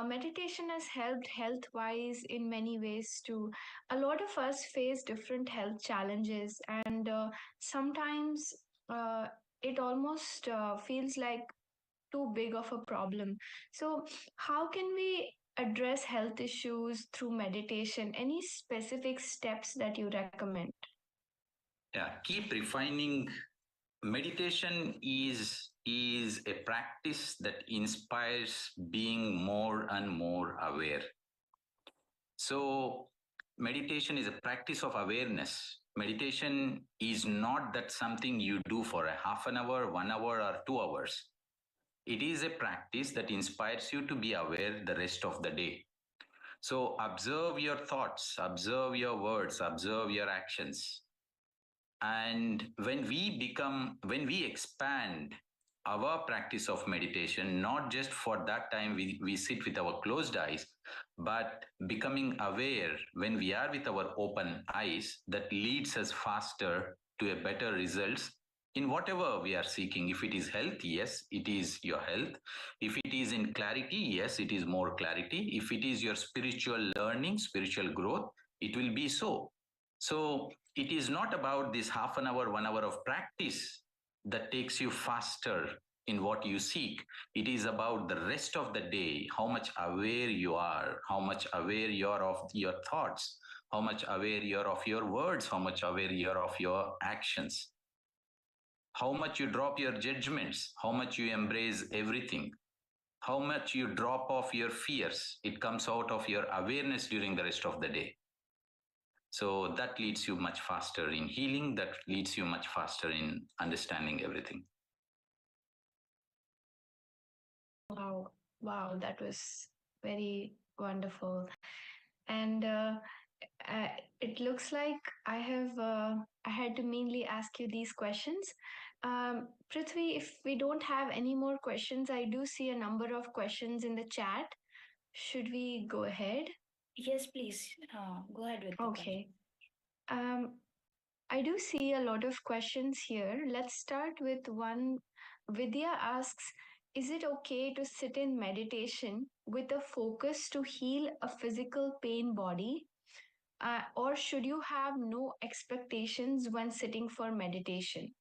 meditation has helped health wise in many ways too. A lot of us face different health challenges, and sometimes it almost feels like too big of a problem. So, how can we address health issues through meditation? Any specific steps that you recommend? Yeah, keep refining. Meditation is a practice that inspires being more and more aware. So meditation is a practice of awareness. Meditation is not that something you do for a half an hour, 1 hour, or 2 hours. It is a practice that inspires you to be aware the rest of the day. So observe your thoughts, observe your words, observe your actions. And when we expand our practice of meditation, not just for that time we sit with our closed eyes, but becoming aware when we are with our open eyes, that leads us faster to a better results in whatever we are seeking. If it is health, yes, it is your health. If it is in clarity, yes, it is more clarity. If it is your spiritual learning, spiritual growth, it will be so. So it is not about this half an hour, 1 hour of practice that takes you faster in what you seek. It is about the rest of the day, how much aware you are, how much aware you are of your thoughts, how much aware you are of your words, how much aware you are of your actions, how much you drop your judgments, how much you embrace everything, how much you drop off your fears. It comes out of your awareness during the rest of the day. So that leads you much faster in healing, that leads you much faster in understanding everything. Wow, that was very wonderful. And it looks like I had to mainly ask you these questions. Prithvi, if we don't have any more questions, I do see a number of questions in the chat. Should we go ahead? Yes, please. Go ahead with the question. Okay. I do see a lot of questions here. Let's start with one. Vidya asks, is it okay to sit in meditation with a focus to heal a physical pain body? Or should you have no expectations when sitting for meditation?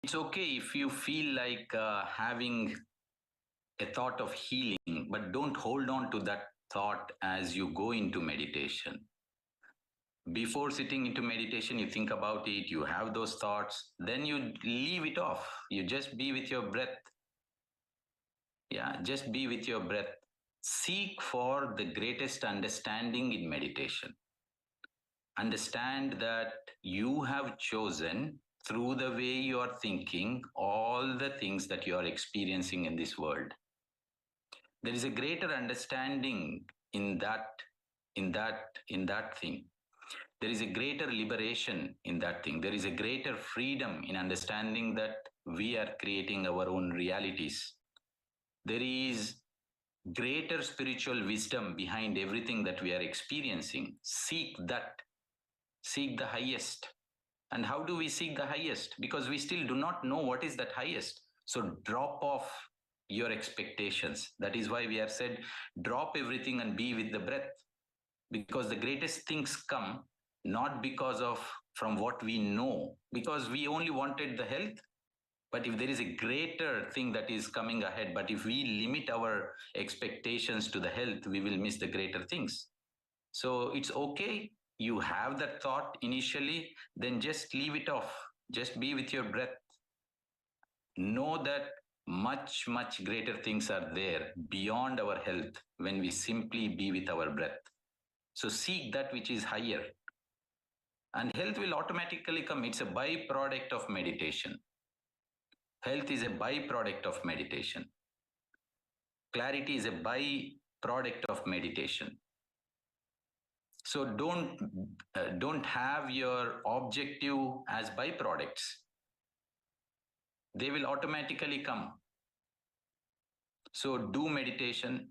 It's okay if you feel like having a thought of healing, but don't hold on to that thought as you go into meditation. Before sitting into meditation, you think about it, you have those thoughts, then you leave it off. You just be with your breath. Yeah, just be with your breath. seek for the greatest understanding in meditation. Understand that you have chosen through the way you are thinking all the things that you are experiencing in this world. There is a greater understanding in that thing. There is a greater liberation in that thing. There is a greater freedom in understanding that we are creating our own realities. There is greater spiritual wisdom behind everything that we are experiencing. Seek that. Seek the highest. And how do we seek the highest? Because we still do not know what is that highest. So drop off your expectations. That is why we have said, drop everything and be with the breath. Because the greatest things come not because of from what we know, because we only wanted the health. But if there is a greater thing that is coming ahead, but if we limit our expectations to the health, we will miss the greater things. So it's okay. You have that thought initially, then just leave it off. Just be with your breath. Know that much, much greater things are there beyond our health when we simply be with our breath. So seek that which is higher. And health will automatically come. It's a byproduct of meditation. Health is a byproduct of meditation. Clarity is a byproduct of meditation. So don't have your objective as byproducts. They will automatically come. So do meditation,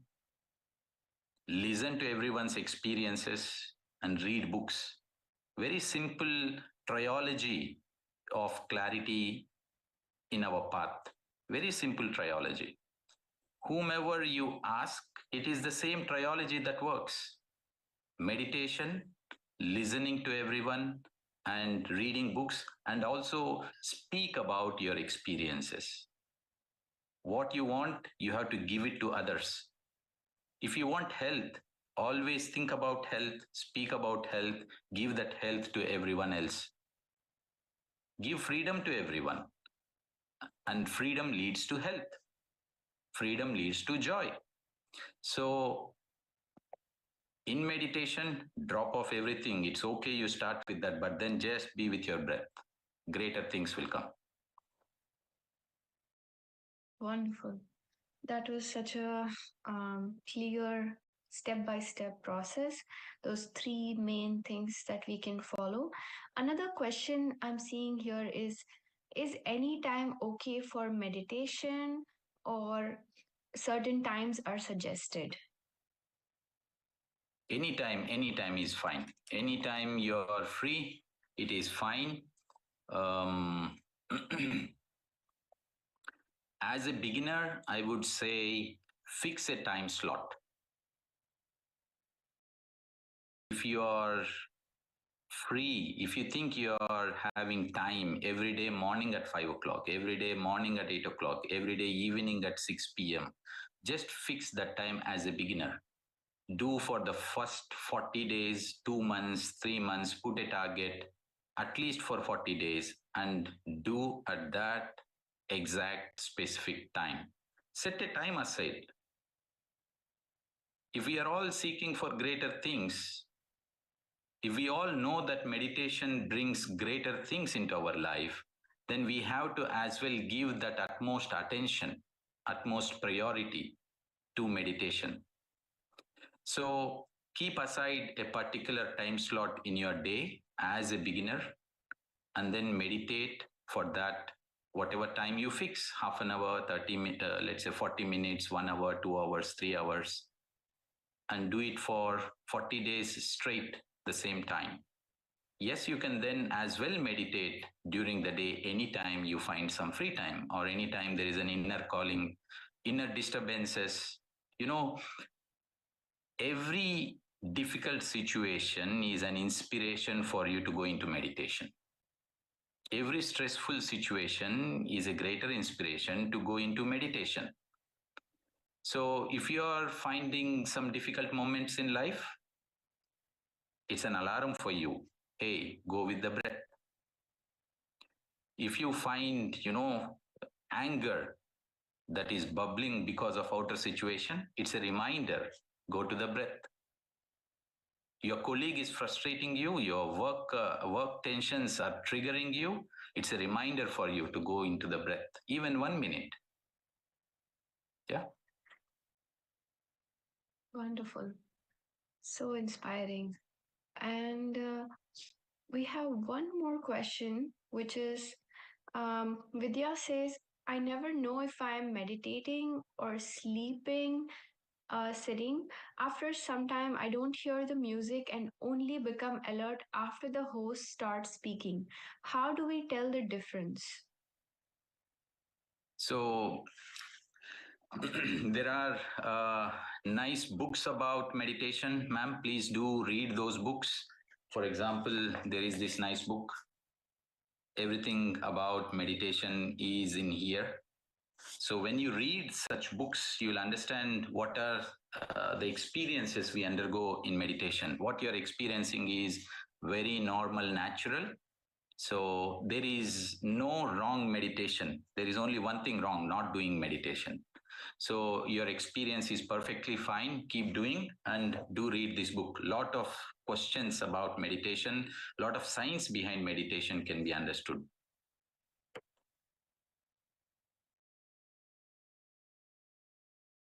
listen to everyone's experiences, and read books. Very simple trilogy of clarity in our path. Very simple trilogy. Whomever you ask, it is the same trilogy that works. Meditation, listening to everyone, and reading books, and also speak about your experiences. What you want, you have to give it to others. If you want health, always think about health, speak about health, give that health to everyone else. Give freedom to everyone. And freedom leads to health. Freedom leads to joy. So in meditation, drop off everything. It's okay, you start with that, but then just be with your breath. Greater things will come. Wonderful. That was such a clear step-by-step process. Those three main things that we can follow. Another question I'm seeing here is any time okay for meditation, or certain times are suggested? Anytime is fine. Anytime you're free, it is fine. As a beginner, I would say fix a time slot. If you are free, if you think you are having time every day morning at 5 o'clock, every day morning at 8 o'clock, every day evening at 6 p.m., just fix that time as a beginner. Do for the first 40 days, 2 months, 3 months, put a target at least for 40 days and do at that exact specific time. Set a time aside. If we are all seeking for greater things, if we all know that meditation brings greater things into our life, then we have to as well give that utmost attention, utmost priority to meditation. So keep aside a particular time slot in your day as a beginner and then meditate for that, whatever time you fix, half an hour, 30 let's say 40 minutes, 1 hour, 2 hours, 3 hours, and do it for 40 days straight, the same time. Yes, you can then as well meditate during the day anytime you find some free time or anytime there is an inner calling, inner disturbances. You know, every difficult situation is an inspiration for you to go into meditation. Every stressful situation is a greater inspiration to go into meditation. So if you are finding some difficult moments in life, it's an alarm for you. Hey, go with the breath. If you find, anger, that is bubbling because of outer situation, it's a reminder. Go to the breath. Your colleague is frustrating you, your work tensions are triggering you, it's a reminder for you to go into the breath, even 1 minute. Yeah. Wonderful. So inspiring. And we have one more question, which is Vidya says, I never know if I'm meditating or sleeping, sitting. After some time, I don't hear the music and only become alert after the host starts speaking. How do we tell the difference? So there are nice books about meditation, ma'am. Please do read those books. For example, there is this nice book, Everything About Meditation is in Here. So when you read such books, you'll understand what are the experiences we undergo in meditation. What you're experiencing is very normal, natural. So there is no wrong meditation. There is only one thing wrong, not doing meditation. So your experience is perfectly fine. Keep doing and do read this book. Lot of questions about meditation, lot of science behind meditation can be understood.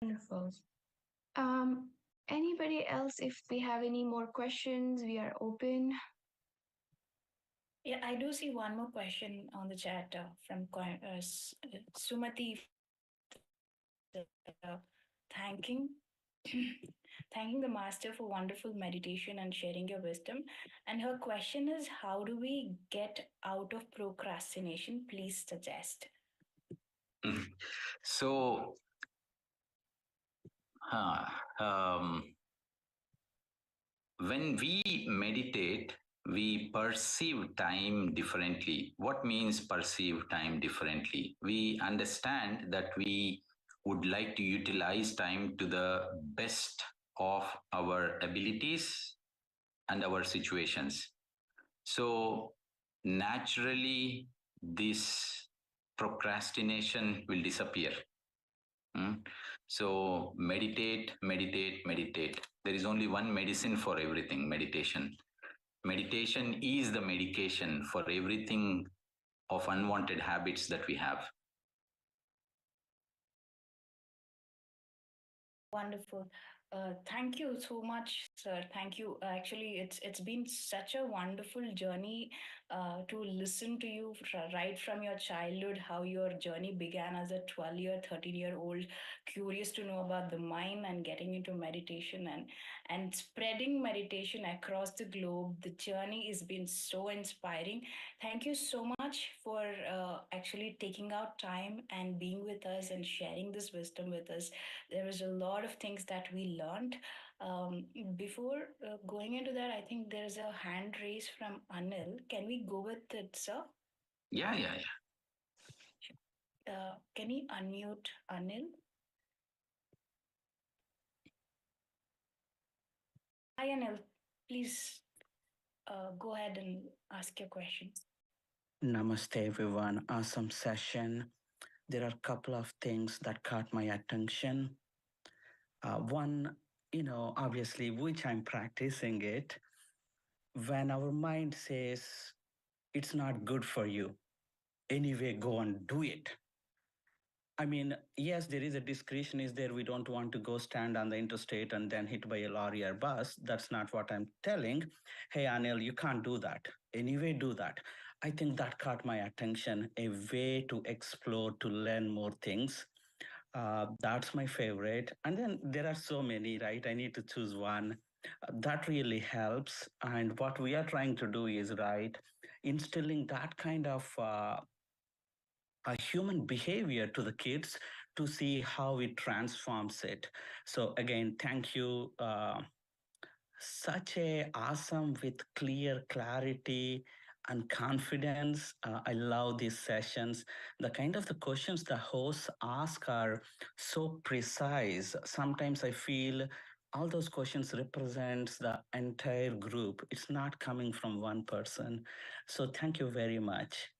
Wonderful. Anybody else, if we have any more questions, we are open. Yeah, I do see one more question on the chat from Sumati, thanking thanking the master for wonderful meditation and sharing your wisdom. And her question is, how do we get out of procrastination? Please suggest. So, when we meditate, we perceive time differently. What means perceive time differently? We understand that we would like to utilize time to the best of our abilities and our situations. So naturally, this procrastination will disappear. So meditate, meditate, meditate. There is only one medicine for everything, meditation. Meditation is the medication for everything of unwanted habits that we have. Wonderful. Thank you so much, sir. Thank you. Actually, it's been such a wonderful journey to listen to you right from your childhood, how your journey began as a 12-year, 13-year-old, curious to know about the mind and getting into meditation and spreading meditation across the globe. The journey has been so inspiring. Thank you so much for actually taking out time and being with us and sharing this wisdom with us. There was a lot of things that we learned. Before going into that, I think there's a hand raise from Anil. Can we go with it, sir? Yeah. Can you unmute Anil? Hi, Anil. Please go ahead and ask your questions. Namaste, everyone. Awesome session. There are a couple of things that caught my attention. One, obviously, which I'm practicing it, when our mind says it's not good for you, anyway, go and do it. I mean, yes, there is a discretion is there. We don't want to go stand on the interstate and then hit by a lorry or bus. That's not what I'm telling. Hey, Anil, you can't do that. Anyway, do that. I think that caught my attention, a way to explore, to learn more things. That's my favorite. And then there are so many, right? I need to choose one. That really helps. And what we are trying to do is, right, instilling that kind of a human behavior to the kids to see how it transforms it. So again, thank you. Such a awesome with clear clarity and confidence. I love these sessions. The kind of the questions the hosts ask are so precise. Sometimes I feel all those questions represents the entire group. It's not coming from one person. So thank you very much.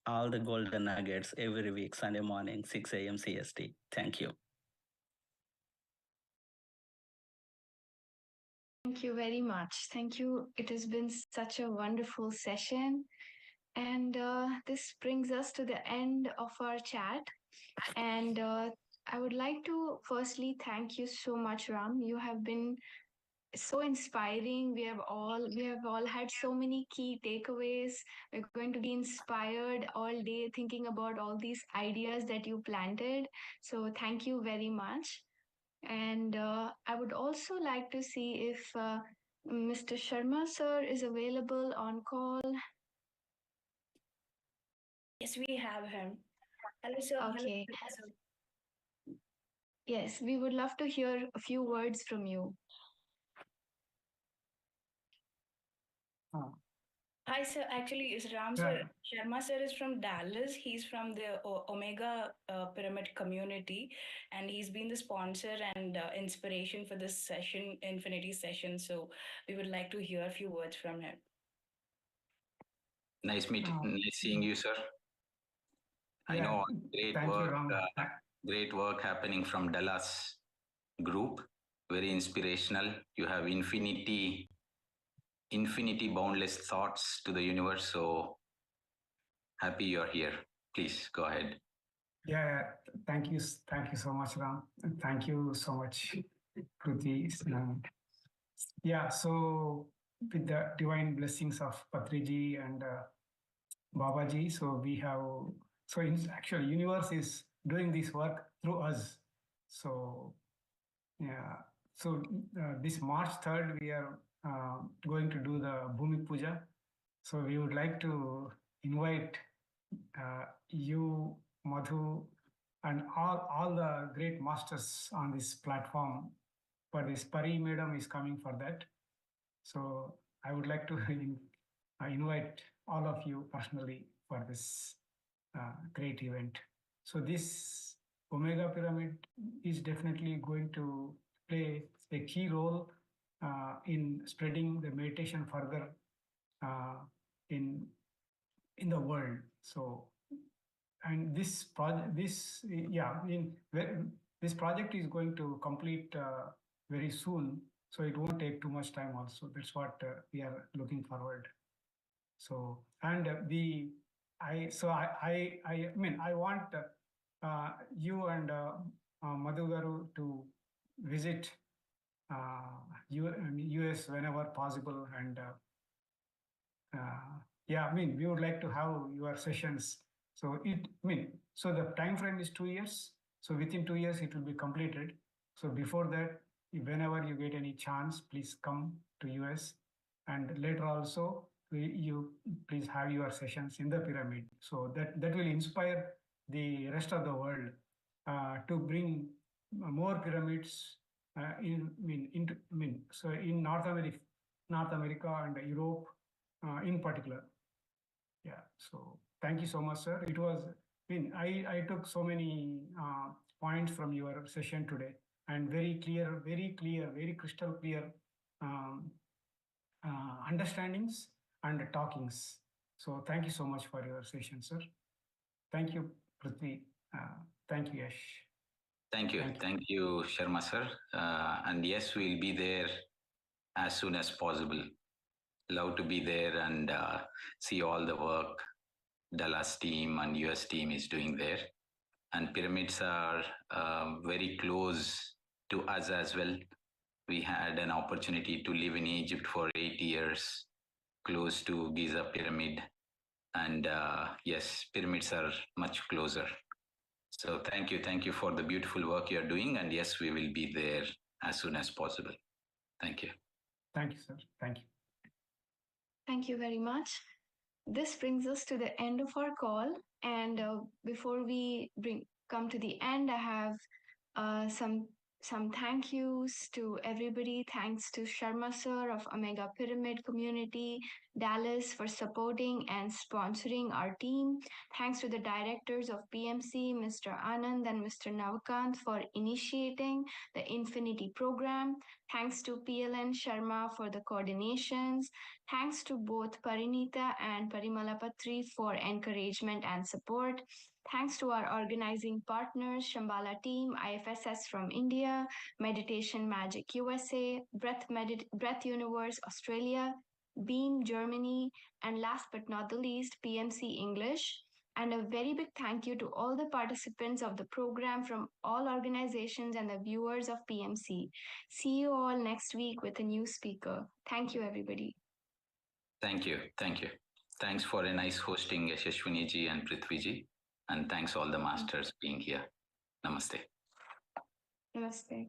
all the golden nuggets every week, Sunday morning, 6 a.m. CST. Thank you. Thank you very much. Thank you. It has been such a wonderful session. And this brings us to the end of our chat. And I would like to firstly thank you so much, Ram. You have been so inspiring. We have all had so many key takeaways. We're going to be inspired all day thinking about all these ideas that you planted. So thank you very much. And I would also like to see if Mr. Sharma sir is available on call. Yes, we have him. Hello, sir. Okay. Hello, sir. Yes, we would love to hear a few words from you. Hi, sir. Actually, is Ram sir. Sharma sir is from Dallas. He's from the Omega Pyramid community, and he's been the sponsor and inspiration for this session, Infinity session. So we would like to hear a few words from him. Nice seeing you, sir. I know great work happening from Dallas group. Very inspirational. You have infinity boundless thoughts to the universe. So happy you're here. Please go ahead. Yeah, thank you so much, Ram. And thank you so much, Kruti. Yeah, so with the divine blessings of Patriji and Babaji, so we have, actually universe is doing this work through us. So yeah, so this March 3rd, we are going to do the Bhumi Puja. So we would like to invite you, Madhu, and all the great masters on this platform. For this, Pari Madam is coming for that. So I would like to invite all of you personally for this great event. So this Omega Pyramid is definitely going to play a key role in spreading the meditation further in the world. So, and this project, this project is going to complete very soon. So it won't take too much time. Also, that's what we are looking forward. So, and I want you and Madhu Garu to visit US whenever possible, and we would like to have your sessions. So so the time frame is 2 years. So within 2 years it will be completed. So before that, whenever you get any chance, please come to US, and later also you please have your sessions in the pyramid. So that will inspire the rest of the world to bring more pyramids in North America and Europe in particular. Yeah. So thank you so much, sir. It was, I took so many points from your session today, and very clear, very crystal clear understandings and talkings. So thank you so much for your session, sir. Thank you, Prithvi. Thank you, Yash. Thank you, Sharma sir. And yes, we'll be there as soon as possible. Love to be there and see all the work Dallas team and US team is doing there. And pyramids are very close to us as well. We had an opportunity to live in Egypt for 8 years, close to Giza pyramid. And yes, pyramids are much closer. So thank you for the beautiful work you're doing. And yes, we will be there as soon as possible. Thank you. Thank you, sir. Thank you. Thank you very much. This brings us to the end of our call. And before we come to the end, I have some some thank yous to everybody. Thanks to Sharma sir of Omega Pyramid Community, Dallas, for supporting and sponsoring our team. Thanks to the directors of PMC, Mr. Anand and Mr. Navakant, for initiating the Infinity program. Thanks to PLN Sharma for the coordinations. Thanks to both Parinita and Parimala Patri for encouragement and support. Thanks to our organizing partners, Shambhala team, IFSS from India, Meditation Magic USA, Breath Universe Australia, Beam Germany, and last but not the least, PMC English. And a very big thank you to all the participants of the program from all organizations and the viewers of PMC. See you all next week with a new speaker. Thank you, everybody. Thank you. Thank you. Thanks for a nice hosting, Yashashwini ji and Prithvi ji. And thanks all the masters being here. Namaste. Namaste.